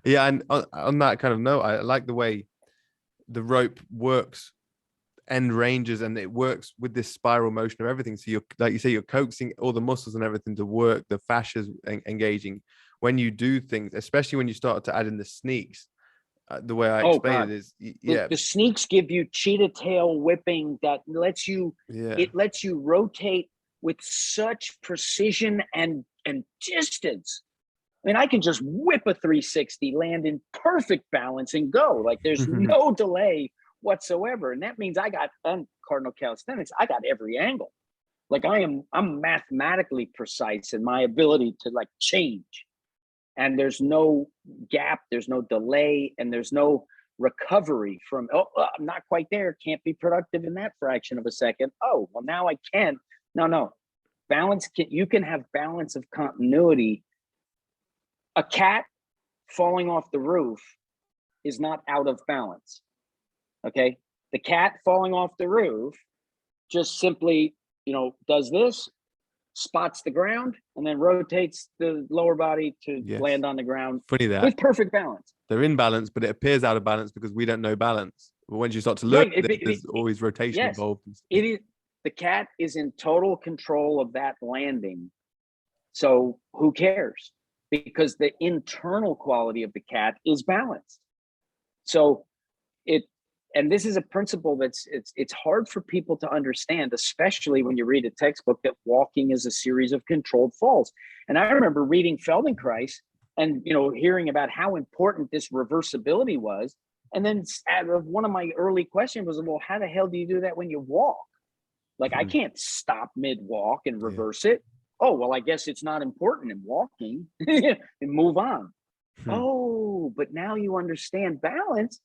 Yeah. And on that kind of note, I like the way the rope works end ranges and it works with this spiral motion of everything. So you're, like you say, you're coaxing all the muscles and everything to work, the fascia's engaging when you do things, especially when you start to add in the sneaks. The way I explain it is, the sneaks give you cheetah tail whipping that lets you, it lets you rotate with such precision and distance. I mean, I can just whip a 360, land in perfect balance and go. Like there's no delay whatsoever. And that means I got on Cardinal Calisthenics, I got every angle. Like I'm mathematically precise in my ability to like change. And there's no gap, there's no delay, and there's no recovery from, I'm not quite there, can't be productive in that fraction of a second. Oh, well, now I can. No. Balance, you can have balance of continuity. A cat falling off the roof is not out of balance. Okay. The cat falling off the roof just simply, does this, spots the ground, and then rotates the lower body to land on the ground. Funny that. With perfect balance. They're in balance, but it appears out of balance because we don't know balance. But once you start to look, there's always rotation involved. It is. The cat is in total control of that landing. So who cares? Because the internal quality of the cat is balanced. So and this is a principle it's hard for people to understand, especially when you read a textbook that walking is a series of controlled falls. And I remember reading Feldenkrais and hearing about how important this reversibility was. And then one of my early questions was, well, how the hell do you do that when you walk? Like I can't stop mid-walk and reverse it. Oh, well, I guess it's not important in walking and move on. Oh, but now you understand balance.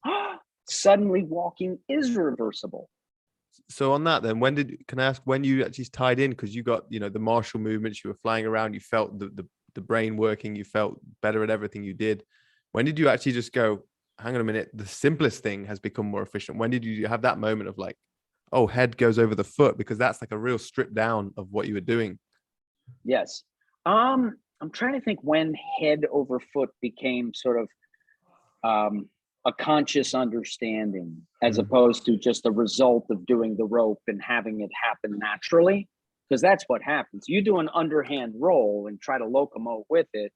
Suddenly walking is reversible. So on that then, can I ask when you actually tied in? Because you got, the martial movements, you were flying around, you felt the brain working, you felt better at everything you did. When did you actually just go, hang on a minute, the simplest thing has become more efficient? When did you have that moment of like, oh, head goes over the foot? Because that's like a real strip down of what you were doing. Yes. I'm trying to think when head over foot became sort of a conscious understanding as opposed to just a result of doing the rope and having it happen naturally, because that's what happens. You do an underhand roll and try to locomote with it,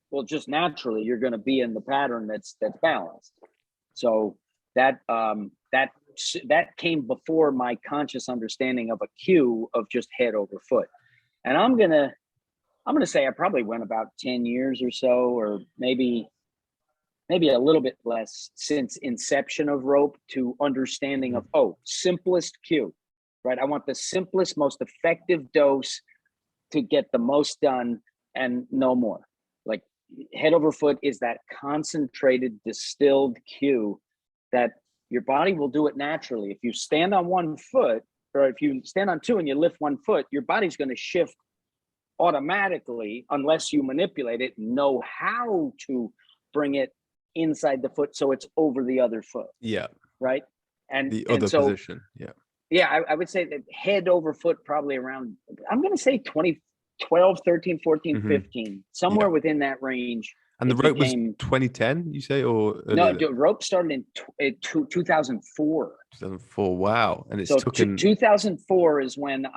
well, just naturally you're going to be in the pattern that's balanced. So that came before my conscious understanding of a cue of just head over foot. And I'm gonna say I probably went about 10 years or so, or maybe a little bit less since inception of rope to understanding of, simplest cue, right? I want the simplest, most effective dose to get the most done and no more. Like head over foot is that concentrated, distilled cue that your body will do it naturally. If you stand on one foot, or if you stand on two and you lift one foot, your body's going to shift automatically unless you manipulate it, know how to bring it inside the foot so it's over the other foot. Yeah. Right. And the other position. Yeah. Yeah, I would say that head over foot, probably around, I'm going to say 2012, 13, 14, Hmm. 15, Yeah. somewhere within that range. And the It rope was became, 2010, you say, or no, earlier than rope started in 2004. 2004? Wow. And it's So taken, 2004 is when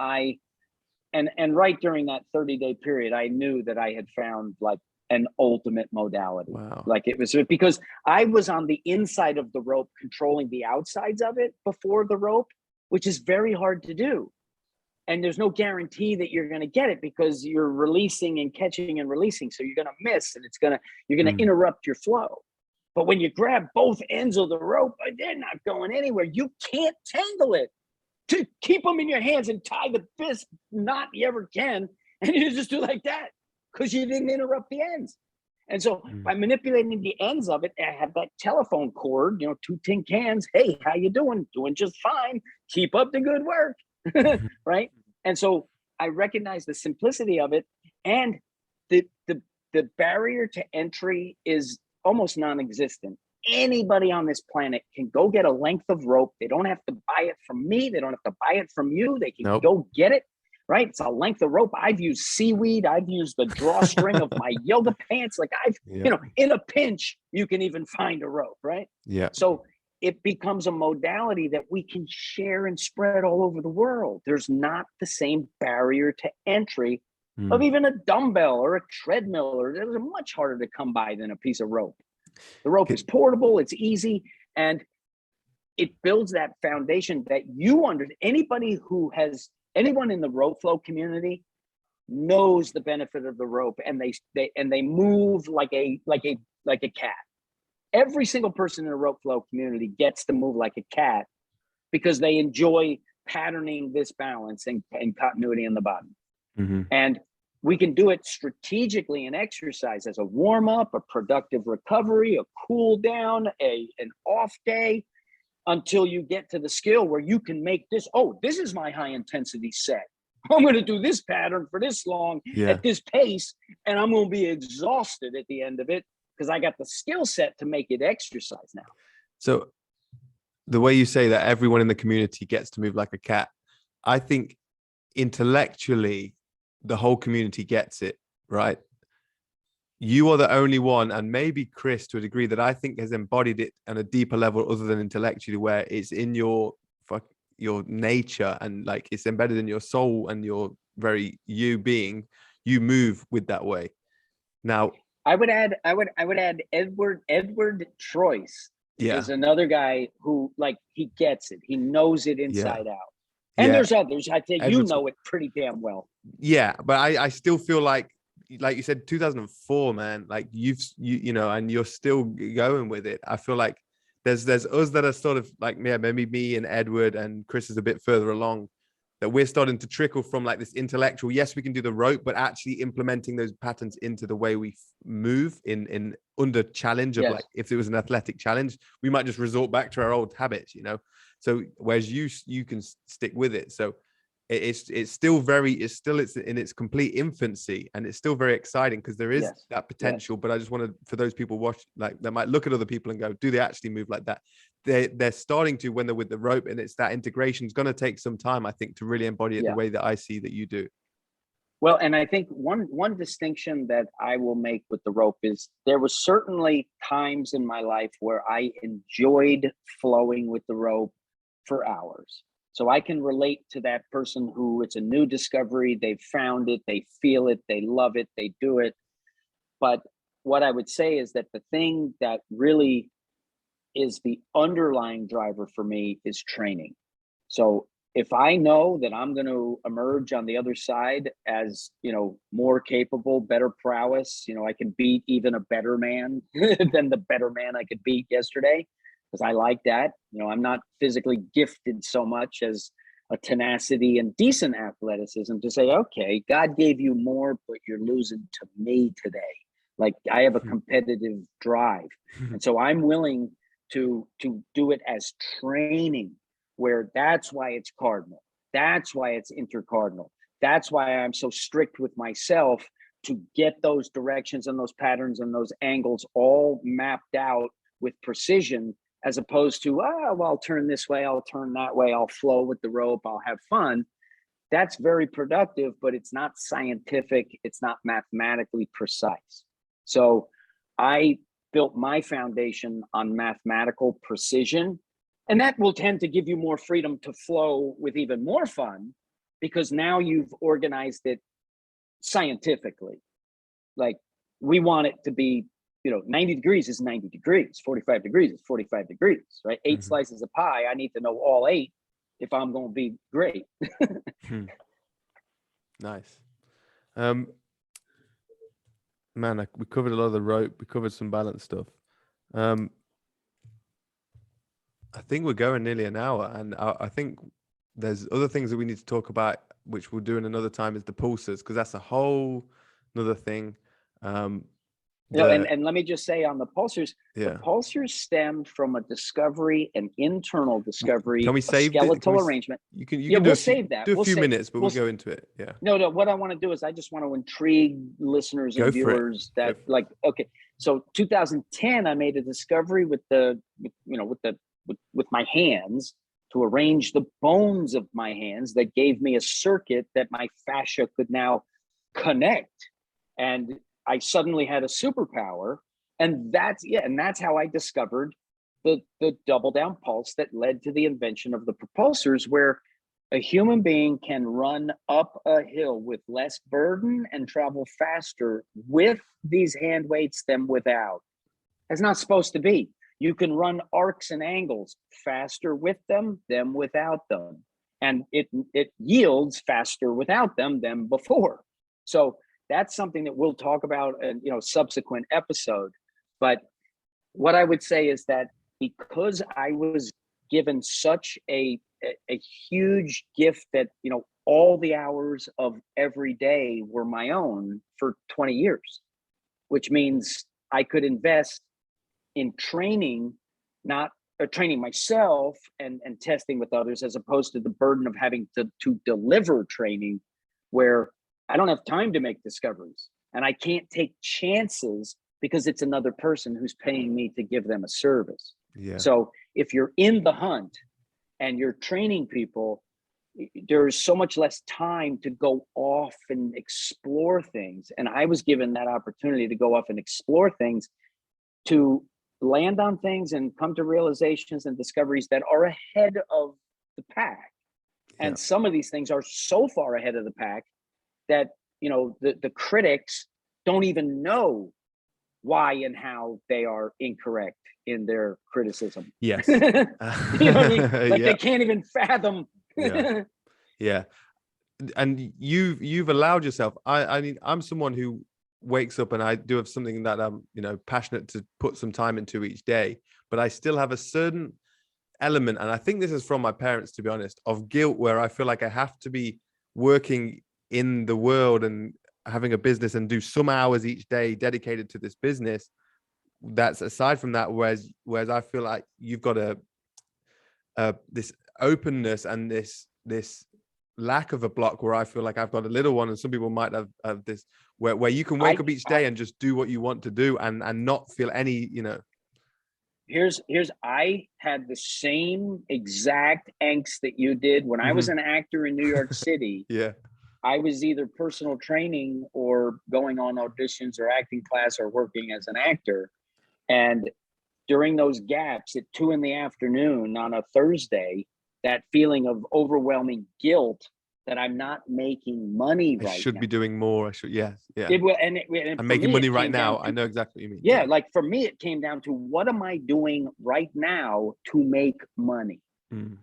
and right during that 30-day period, I knew that I had found like an ultimate modality. wow. Like it was because I was on the inside of the rope, controlling the outsides of it before the rope, which is very hard to do. And there's no guarantee that you're going to get it because you're releasing and catching and releasing. So you're going to miss and you're going to Mm. interrupt your flow. But when you grab both ends of the rope, they're not going anywhere. You can't tangle it. To keep them in your hands and tie the best knot you ever can. And you just do like that because you didn't interrupt the ends. And so Mm. by manipulating the ends of it, I have that telephone cord, 2 tin cans. Hey, how you doing? Doing just fine. Keep up the good work. Right. And so I recognize the simplicity of it. And the barrier to entry is almost non-existent. Anybody on this planet can go get a length of rope. They don't have to buy it from me. They don't have to buy it from you. They can Nope. go get it, right? It's a length of rope. I've used seaweed. I've used the drawstring of my yoga pants. Like Yeah. in a pinch, you can even find a rope, right? Yeah. So it becomes a modality that we can share and spread all over the world. There's not the same barrier to entry of Mm. even a dumbbell or a treadmill, or they're much harder to come by than a piece of rope. The rope is portable, it's easy, and it builds that foundation that anyone in the rope flow community knows the benefit of the rope, and they move like a cat. Every single person in the rope flow community gets to move like a cat because they enjoy patterning this balance and continuity in the body. Mm-hmm. And we can do it strategically in exercise as a warm-up, a productive recovery, a cool down, an off day, until you get to the skill where you can make this, this is my high intensity set. I'm going to do this pattern for this long at this pace, and I'm going to be exhausted at the end of it because I got the skill set to make it exercise now. So the way you say that everyone in the community gets to move like a cat, I think intellectually the whole community gets it, right? You are the only one, and maybe Chris to a degree, that I think has embodied it on a deeper level other than intellectually, where it's in your nature and like it's embedded in your soul and your very you being, you move with that way. Now I would add Edward Troyes. Is another guy who, like, he gets it. He knows it inside out. And there's others. I think you know it pretty damn well. Yeah, but I still feel like you said, 2004, man, like you know, and you're still going with it. I feel like there's us that are sort of like, maybe me and Edward and Chris is a bit further along, that we're starting to trickle from like this intellectual, yes, we can do the rope, but actually implementing those patterns into the way we move in under challenge of like, if it was an athletic challenge, we might just resort back to our old habits, you know? So whereas you can stick with it. So it's still it's in its complete infancy, and it's still very exciting because there is that potential. But I just wanted, for those people watch, like, that might look at other people and go, do they actually move like that? They're starting to, when they're with the rope, and it's that integration is going to take some time, I think, to really embody it the way that I see that you do. Well, and I think one distinction that I will make with the rope is there was certainly times in my life where I enjoyed flowing with the rope for hours. So I can relate to that person who, it's a new discovery, they've found it, they feel it, they love it, they do it. But what I would say is that the thing that really is the underlying driver for me is training. So if I know that I'm going to emerge on the other side as, more capable, better prowess, I can beat even a better man than the better man I could beat yesterday, because I like that. I'm not physically gifted so much as a tenacity and decent athleticism to say, okay, God gave you more, but you're losing to me today. Like, I have a competitive drive. And so I'm willing to do it as training, where that's why it's cardinal. That's why it's intercardinal. That's why I'm so strict with myself to get those directions and those patterns and those angles all mapped out with precision, as opposed to, well, I'll turn this way, I'll turn that way, I'll flow with the rope, I'll have fun. That's very productive, but it's not scientific. It's not mathematically precise. So I built my foundation on mathematical precision, and that will tend to give you more freedom to flow with even more fun, because now you've organized it scientifically. Like, we want it to be, 90 degrees is 90 degrees, 45 degrees is 45 degrees, right? 8 slices of pie, I need to know all 8 if I'm going to be great. Nice. Man, we covered a lot of the rope. We covered some balance stuff. I think we're going nearly an hour, and I think there's other things that we need to talk about, which we'll do in another time, is the pulsers, because that's a whole another thing. And let me just say on the pulsers, the pulsers stemmed from a discovery, an internal discovery, can we save skeletal arrangement. You can we'll save that. Do a few minutes, but we'll go into it. Yeah. No, what I want to do is I just want to intrigue listeners and viewers that, like, okay, so 2010, I made a discovery with my hands, to arrange the bones of my hands, that gave me a circuit that my fascia could now connect. And I suddenly had a superpower, and that's how I discovered the double down pulse that led to the invention of the propulsors, where a human being can run up a hill with less burden and travel faster with these hand weights than without. It's not supposed to be. You can run arcs and angles faster with them than without them, and it yields faster without them than before. So that's something that we'll talk about in subsequent episode. But what I would say is that because I was given such a huge gift that all the hours of every day were my own for 20 years, which means I could invest in training, not training myself and testing with others, as opposed to the burden of having to deliver training, where I don't have time to make discoveries, and I can't take chances because it's another person who's paying me to give them a service. Yeah. So if you're in the hunt and you're training people, there's so much less time to go off and explore things. And I was given that opportunity to go off and explore things, to land on things and come to realizations and discoveries that are ahead of the pack. Yeah. And some of these things are so far ahead of the pack that the critics don't even know why and how they are incorrect in their criticism. Yes. You know what I mean? Like, they can't even fathom. Yeah. And you've allowed yourself. I mean, I'm someone who wakes up and I do have something that I'm passionate to put some time into each day, but I still have a certain element, and I think this is from my parents, to be honest, of guilt, where I feel like I have to be working in the world and having a business and do some hours each day dedicated to this business. That's aside from that, whereas I feel like you've got this openness and this lack of a block, where I feel like I've got a little one, and some people might have this where you can wake up each day and just do what you want to do and not feel any Here's I had the same exact angst that you did when I was an actor in New York City. Yeah. I was either personal training or going on auditions or acting class or working as an actor. And during those gaps at 2 p.m. on a Thursday, that feeling of overwhelming guilt that I'm not making money right now. I should be doing more. I should, yeah. I'm making money right now. I know exactly what you mean. Yeah, like for me, it came down to, what am I doing right now to make money?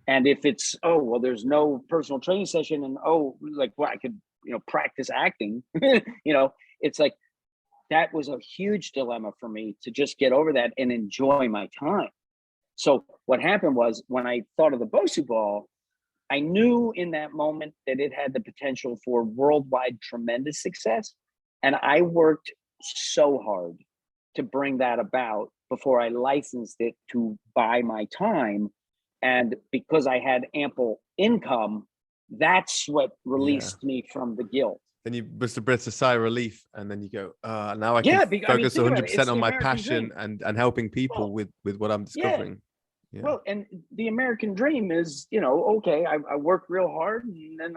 And if it's, there's no personal training session, and I could, practice acting, it's like, that was a huge dilemma for me to just get over that and enjoy my time. So what happened was, when I thought of the Bosu ball, I knew in that moment that it had the potential for worldwide tremendous success. And I worked so hard to bring that about before I licensed it to buy my time. And because I had ample income, that's what released me from the guilt. Then you must have breathed a sigh of relief, and then you go, now I can focus 100% on my passion and helping people with what I'm discovering. Yeah. Well, and the American dream is, okay, I work real hard and then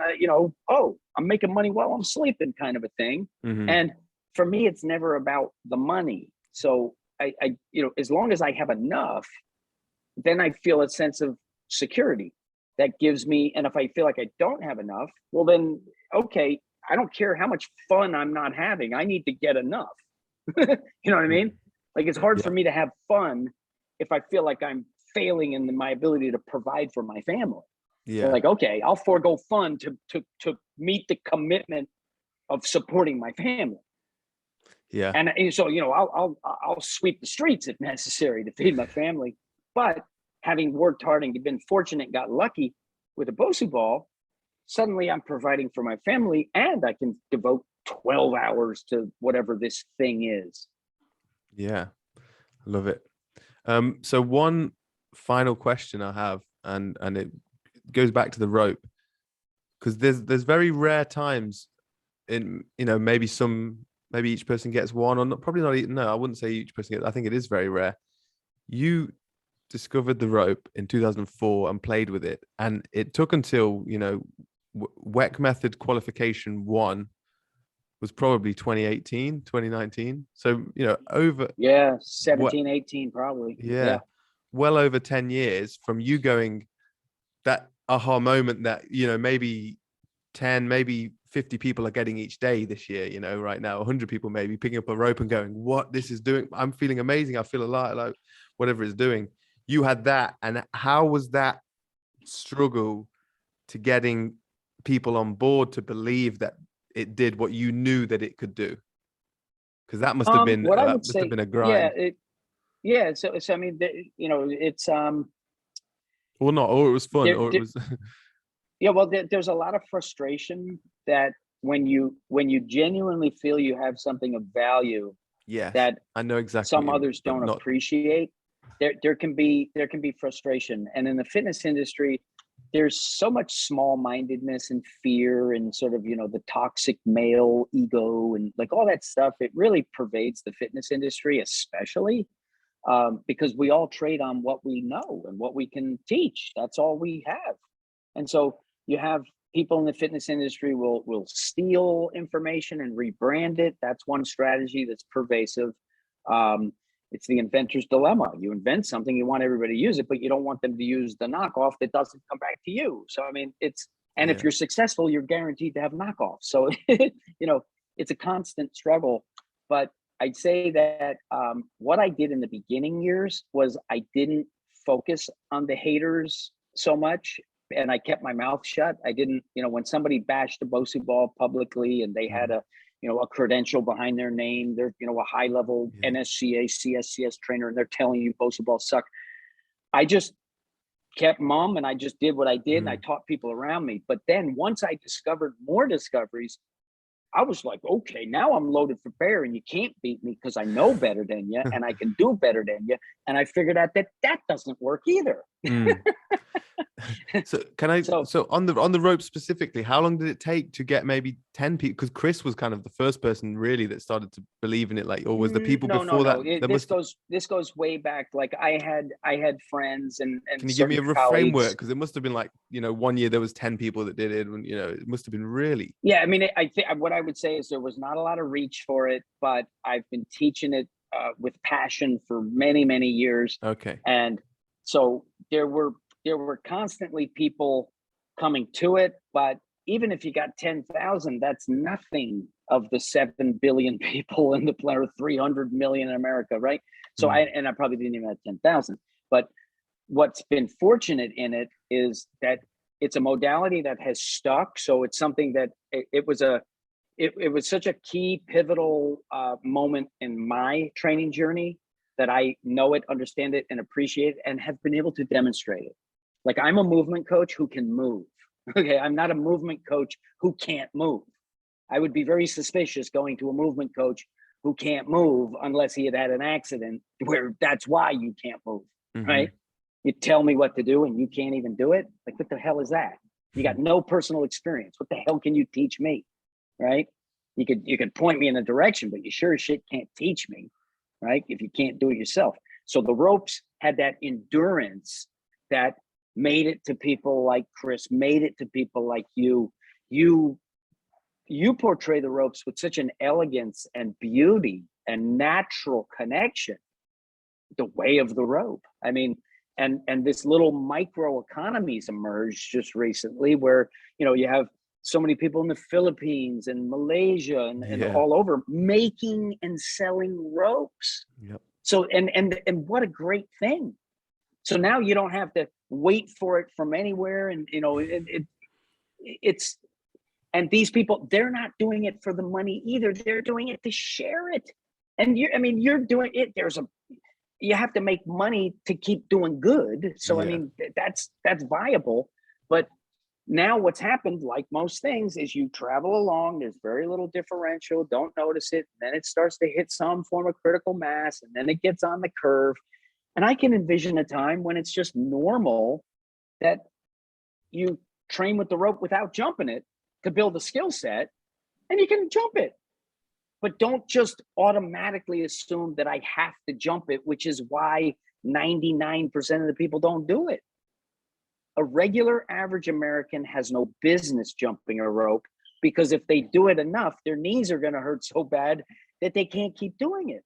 I'm making money while I'm sleeping kind of a thing. Hmm. And for me, it's never about the money. So as long as I have enough, then I feel a sense of security that gives me, and if I feel like I don't have enough, well then, okay, I don't care how much fun I'm not having. I need to get enough. You know what I mean? Like it's hard for Yeah. me to have fun if I feel like I'm failing in my ability to provide for my family. So Yeah. like, okay, I'll forego fun to meet the commitment of supporting my family. Yeah. And so, I'll sweep the streets if necessary to feed my family. But having worked hard and been fortunate, got lucky with a Bosu ball, suddenly I'm providing for my family and I can devote 12 hours to whatever this thing is. Yeah. Love it. So one final question I have, and it goes back to the rope, because there's very rare times in, maybe each person gets one, or not, probably not. No, I wouldn't say each person gets. I think it is very rare. You discovered the rope in 2004 and played with it, and it took until WEC method qualification one was probably 2018, 2019. So over Yeah, what 17, 18, probably. yeah, Yeah. well over 10 years from you going, that aha moment that maybe 10, maybe 50 people are getting each day this year, right now 100 people maybe picking up a rope and going, what this is doing, I'm feeling amazing, I feel a lot like whatever it's doing. You had that, and how was that struggle to getting people on board to believe that it did what you knew that it could do? Because that must have been What I would say, a yeah, grind. so I mean, it's Or not, or it was fun, there, or it there was yeah, well, there's a lot of frustration that when you genuinely feel you have something of value yes, that I know exactly what some you mean, others but don't not. appreciate, there can be frustration. And in the fitness industry, there's so much small-mindedness and fear and sort of, the toxic male ego and like all that stuff. It really pervades the fitness industry, especially because we all trade on what we know and what we can teach. That's all we have. And so you have people in the fitness industry will steal information and rebrand it. That's one strategy that's pervasive. Um, it's the inventor's dilemma. You invent something, you want everybody to use it, but you don't want them to use the knockoff that doesn't come back to you. So I mean, and if Yeah. you're successful, you're guaranteed to have knockoffs. So it's a constant struggle. But I'd say that what I did in the beginning years was I didn't focus on the haters so much, and I kept my mouth shut. I didn't, when somebody bashed the Bosu ball publicly and they had Mhm. a credential behind their name, they're, a high level Yeah. NSCA, CSCS trainer, and they're telling you Bosu balls suck. I just kept mum and I just did what I did and I taught people around me. But then once I discovered more discoveries, I was like, okay, now I'm loaded for bear and you can't beat me because I know better than you and I can do better than you. And I figured out that doesn't work either. Mm. So can I? So So on the rope specifically, how long did it take to get maybe 10 people? Because Chris was kind of the first person really that started to believe in it. Like, or was the people no, no, before that? no. There This must. goes way back. Like I had friends and Can you give me certain a rough framework? colleagues. Because it must have been like 1 year there was 10 people that did it, and it must have been really. Yeah, I mean, I think what I would say is there was not a lot of reach for it, but I've been teaching it with passion for many, many years, Okay. and so there were constantly people coming to it. But even if you got 10,000, that's nothing of the 7 billion people in the planet, 300 million in America, right? So Mm. I probably didn't even have 10,000, but what's been fortunate in it is that it's a modality that has stuck. So it's something that it was such a key pivotal moment in my training journey that I know it, understand it, and appreciate it, and have been able to demonstrate it. Like I'm a movement coach who can move. Okay, I'm not a movement coach who can't move. I would be very suspicious going to a movement coach who can't move unless he had had an accident where that's why you can't move, right? Mhm. You tell me what to do and you can't even do it. Like, what the hell is that? You got no personal experience. What the hell can you teach me? Right? You could point me in a direction, but you sure as shit can't teach me, right? If you can't do it yourself. So the ropes had that endurance that made it to people like Chris, made it to people like you. You portray the ropes with such an elegance and beauty and natural connection, the way of the rope. I mean, and this little micro economies emerged just recently where, you know, you have so many people in the Philippines and Malaysia and all over making and selling ropes. Yep. So, and what a great thing. So now you don't have to wait for it from anywhere. And, you know, it's, and these people, they're not doing it for the money either. They're doing it to share it. And you're doing it. You have to make money to keep doing good. So, I mean, that's viable. But now what's happened, like most things, is you travel along, there's very little differential, don't notice it. Then it starts to hit some form of critical mass, and then it gets on the curve. And I can envision a time when it's just normal that you train with the rope without jumping it to build a skill set, and you can jump it. But don't just automatically assume that I have to jump it, which is why 99% of the people don't do it. A regular average American has no business jumping a rope, because if they do it enough, their knees are going to hurt so bad that they can't keep doing it.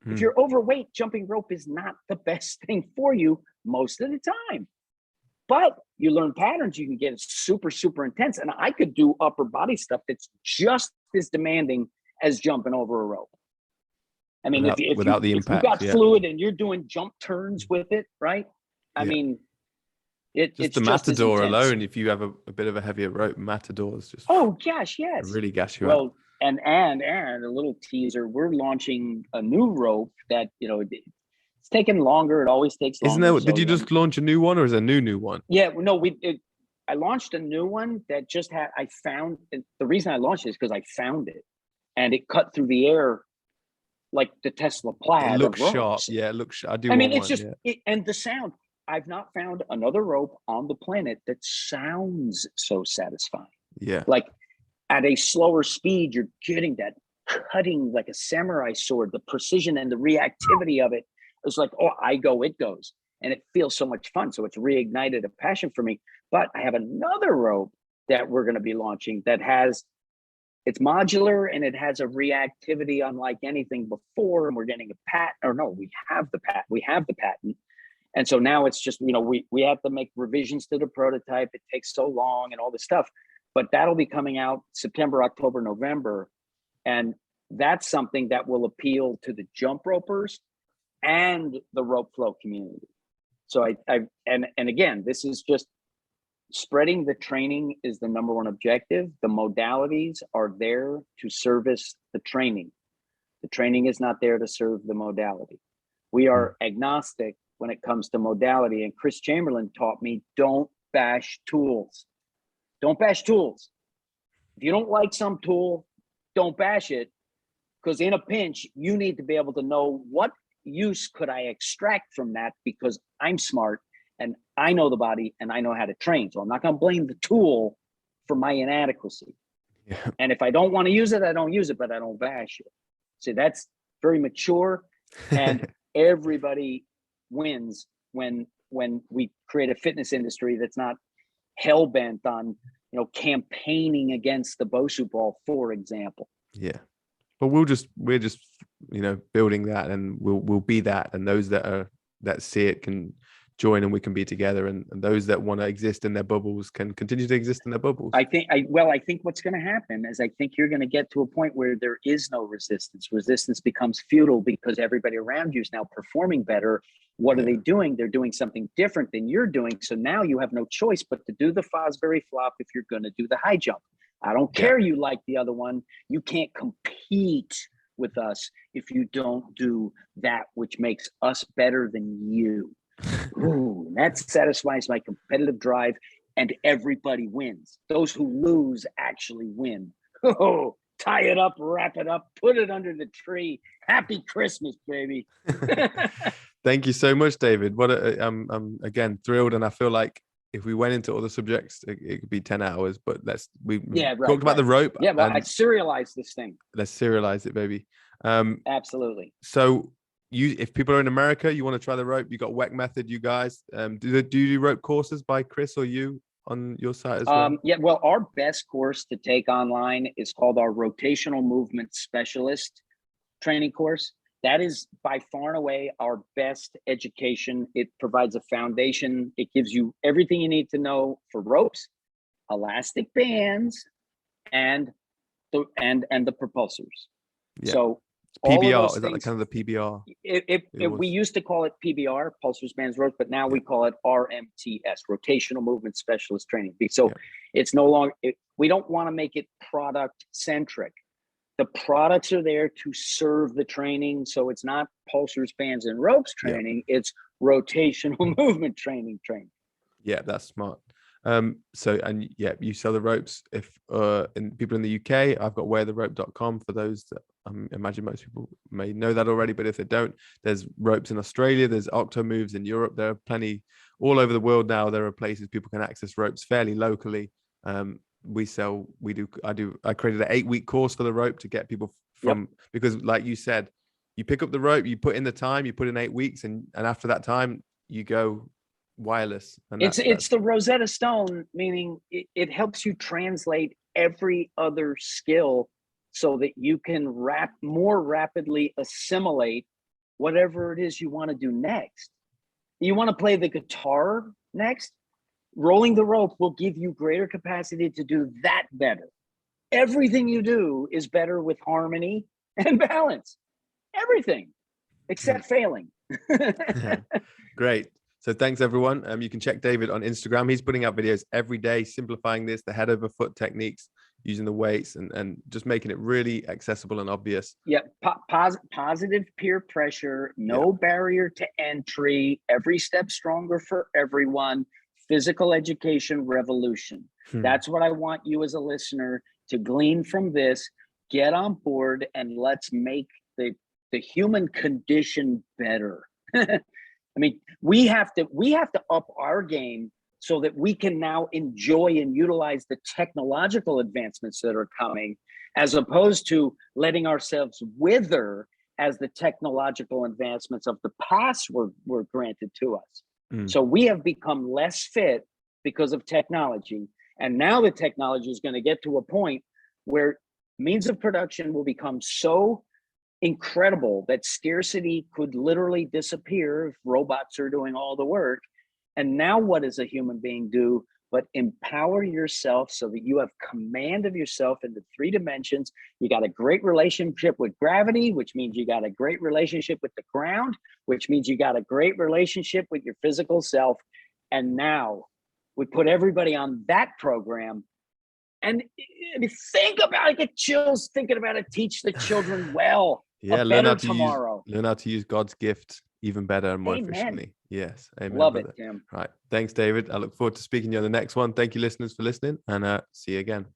If you're overweight, jumping rope is not the best thing for you most of the time. But you learn patterns, you can get super, super intense. And I could do upper body stuff that's just as demanding as jumping over a rope. I mean, if you got fluid and you're doing jump turns with it, right? I mean, it's the Matador alone. If you have a bit of a heavier rope, Matador's just really gas you out. And a little teaser, we're launching a new rope that, you know, it's taken longer. It always takes longer. Did you just launch a new one, or is it a new one? Yeah, no, I launched a new one that just had, the reason I launched it is because I found it, and it cut through the air like the Tesla Plaid. It looks sharp. Yeah, it looks sharp. And the sound. I've not found another rope on the planet that sounds so satisfying. Yeah. Like at a slower speed, you're getting that cutting like a samurai sword, the precision and the reactivity of it. It's like, oh, I go, it goes. And it feels so much fun. So it's reignited a passion for me. But I have another rope that we're going to be launching that it's modular, and it has a reactivity unlike anything before. And we're getting a patent, or no, we have the patent. And so now it's just, you know, we have to make revisions to the prototype. It takes so long and all this stuff, but that'll be coming out September, October, November. And that's something that will appeal to the jump ropers and the rope flow community. So and again, this is just spreading the training is the number one objective. The modalities are there to service the training. The training is not there to serve the modality. We are agnostic when it comes to modality. And Chris Chamberlain taught me, don't bash tools. Don't bash tools. If you don't like some tool, don't bash it, because in a pinch, you need to be able to know what use could I extract from that, because I'm smart and I know the body and I know how to train. So I'm not going to blame the tool for my inadequacy. Yeah. And if I don't want to use it, I don't use it, but I don't bash it. So that's very mature, and everybody wins when we create a fitness industry that's not hell-bent on, you know, campaigning against the Bosu ball, for example. Yeah. But we're just, you know, building that, and we'll be that, and those that see it can join, and we can be together, and those that want to exist in their bubbles can continue to exist in their bubbles. I think what's going to happen is, I think you're going to get to a point where there is no resistance. Resistance becomes futile because everybody around you is now performing better. What are they doing? They're doing something different than you're doing. So now you have no choice but to do the Fosbury flop if you're going to do the high jump. I don't care you like the other one. You can't compete with us if you don't do that which makes us better than you. Ooh, that satisfies my competitive drive, and everybody wins. Those who lose actually win. Oh, tie it up, wrap it up, put it under the tree. Happy Christmas, baby. Thank you so much, David. I'm again thrilled, and I feel like if we went into other subjects, it could be 10 hours. But we talked about the rope. Yeah, well, I serialized this thing. Let's serialize it, baby. Absolutely. So if people are in America, you want to try the rope, you got WEC Method, you guys. Do you do rope courses by Chris or you on your site as well? Yeah, well, our best course to take online is called our Rotational Movement Specialist training course. That is by far and away our best education. It provides a foundation. It gives you everything you need to know for ropes, elastic bands, and the propulsors. Yeah. So PBR, is that the kind of the PBR? We used to call it PBR, pulsars, bands, ropes, but now we call it RMTS, Rotational Movement Specialist Training. So it's no longer, we don't want to make it product centric. The products are there to serve the training. So it's not pulsars, bands, and ropes training. It's rotational movement training. Yeah, that's smart. So, and you sell the ropes. If people in the UK, I've got weartherope.com for those that I imagine most people may know that already, but if they don't, there's ropes in Australia, there's Octomoves in Europe. There are plenty all over the world now. There are places people can access ropes fairly locally. I created an 8-week course for the rope to get people from, because like you said, you pick up the rope, you put in the time, you put in 8 weeks, and after that time you go wireless. And it's the Rosetta Stone, meaning it helps you translate every other skill so that you can more rapidly assimilate whatever it is you want to do next. You want to play the guitar next? Rolling the rope will give you greater capacity to do that better. Everything you do is better with harmony and balance. Everything, except failing. Great. So thanks, everyone. You can check David on Instagram. He's putting out videos every day, simplifying this, the head over foot techniques, using the weights and just making it really accessible and obvious. Yeah. Positive peer pressure, no barrier to entry, every step stronger for everyone. Physical education revolution. That's what I want you as a listener to glean from this. Get on board and let's make the human condition better. I mean, we have to up our game so that we can now enjoy and utilize the technological advancements that are coming, as opposed to letting ourselves wither as the technological advancements of the past were granted to us. So we have become less fit because of technology. And now the technology is going to get to a point where means of production will become so incredible that scarcity could literally disappear if robots are doing all the work. And now what does a human being do but empower yourself so that you have command of yourself in the 3 dimensions? You got a great relationship with gravity, which means you got a great relationship with the ground, which means you got a great relationship with your physical self. And now we put everybody on that program. And think about it, get chills thinking about it, teach the children well. Learn how to use God's gift even better and more efficiently. Yes. Amen. Love it, Tim. Right. Thanks, David. I look forward to speaking to you on the next one. Thank you, listeners, for listening, and see you again.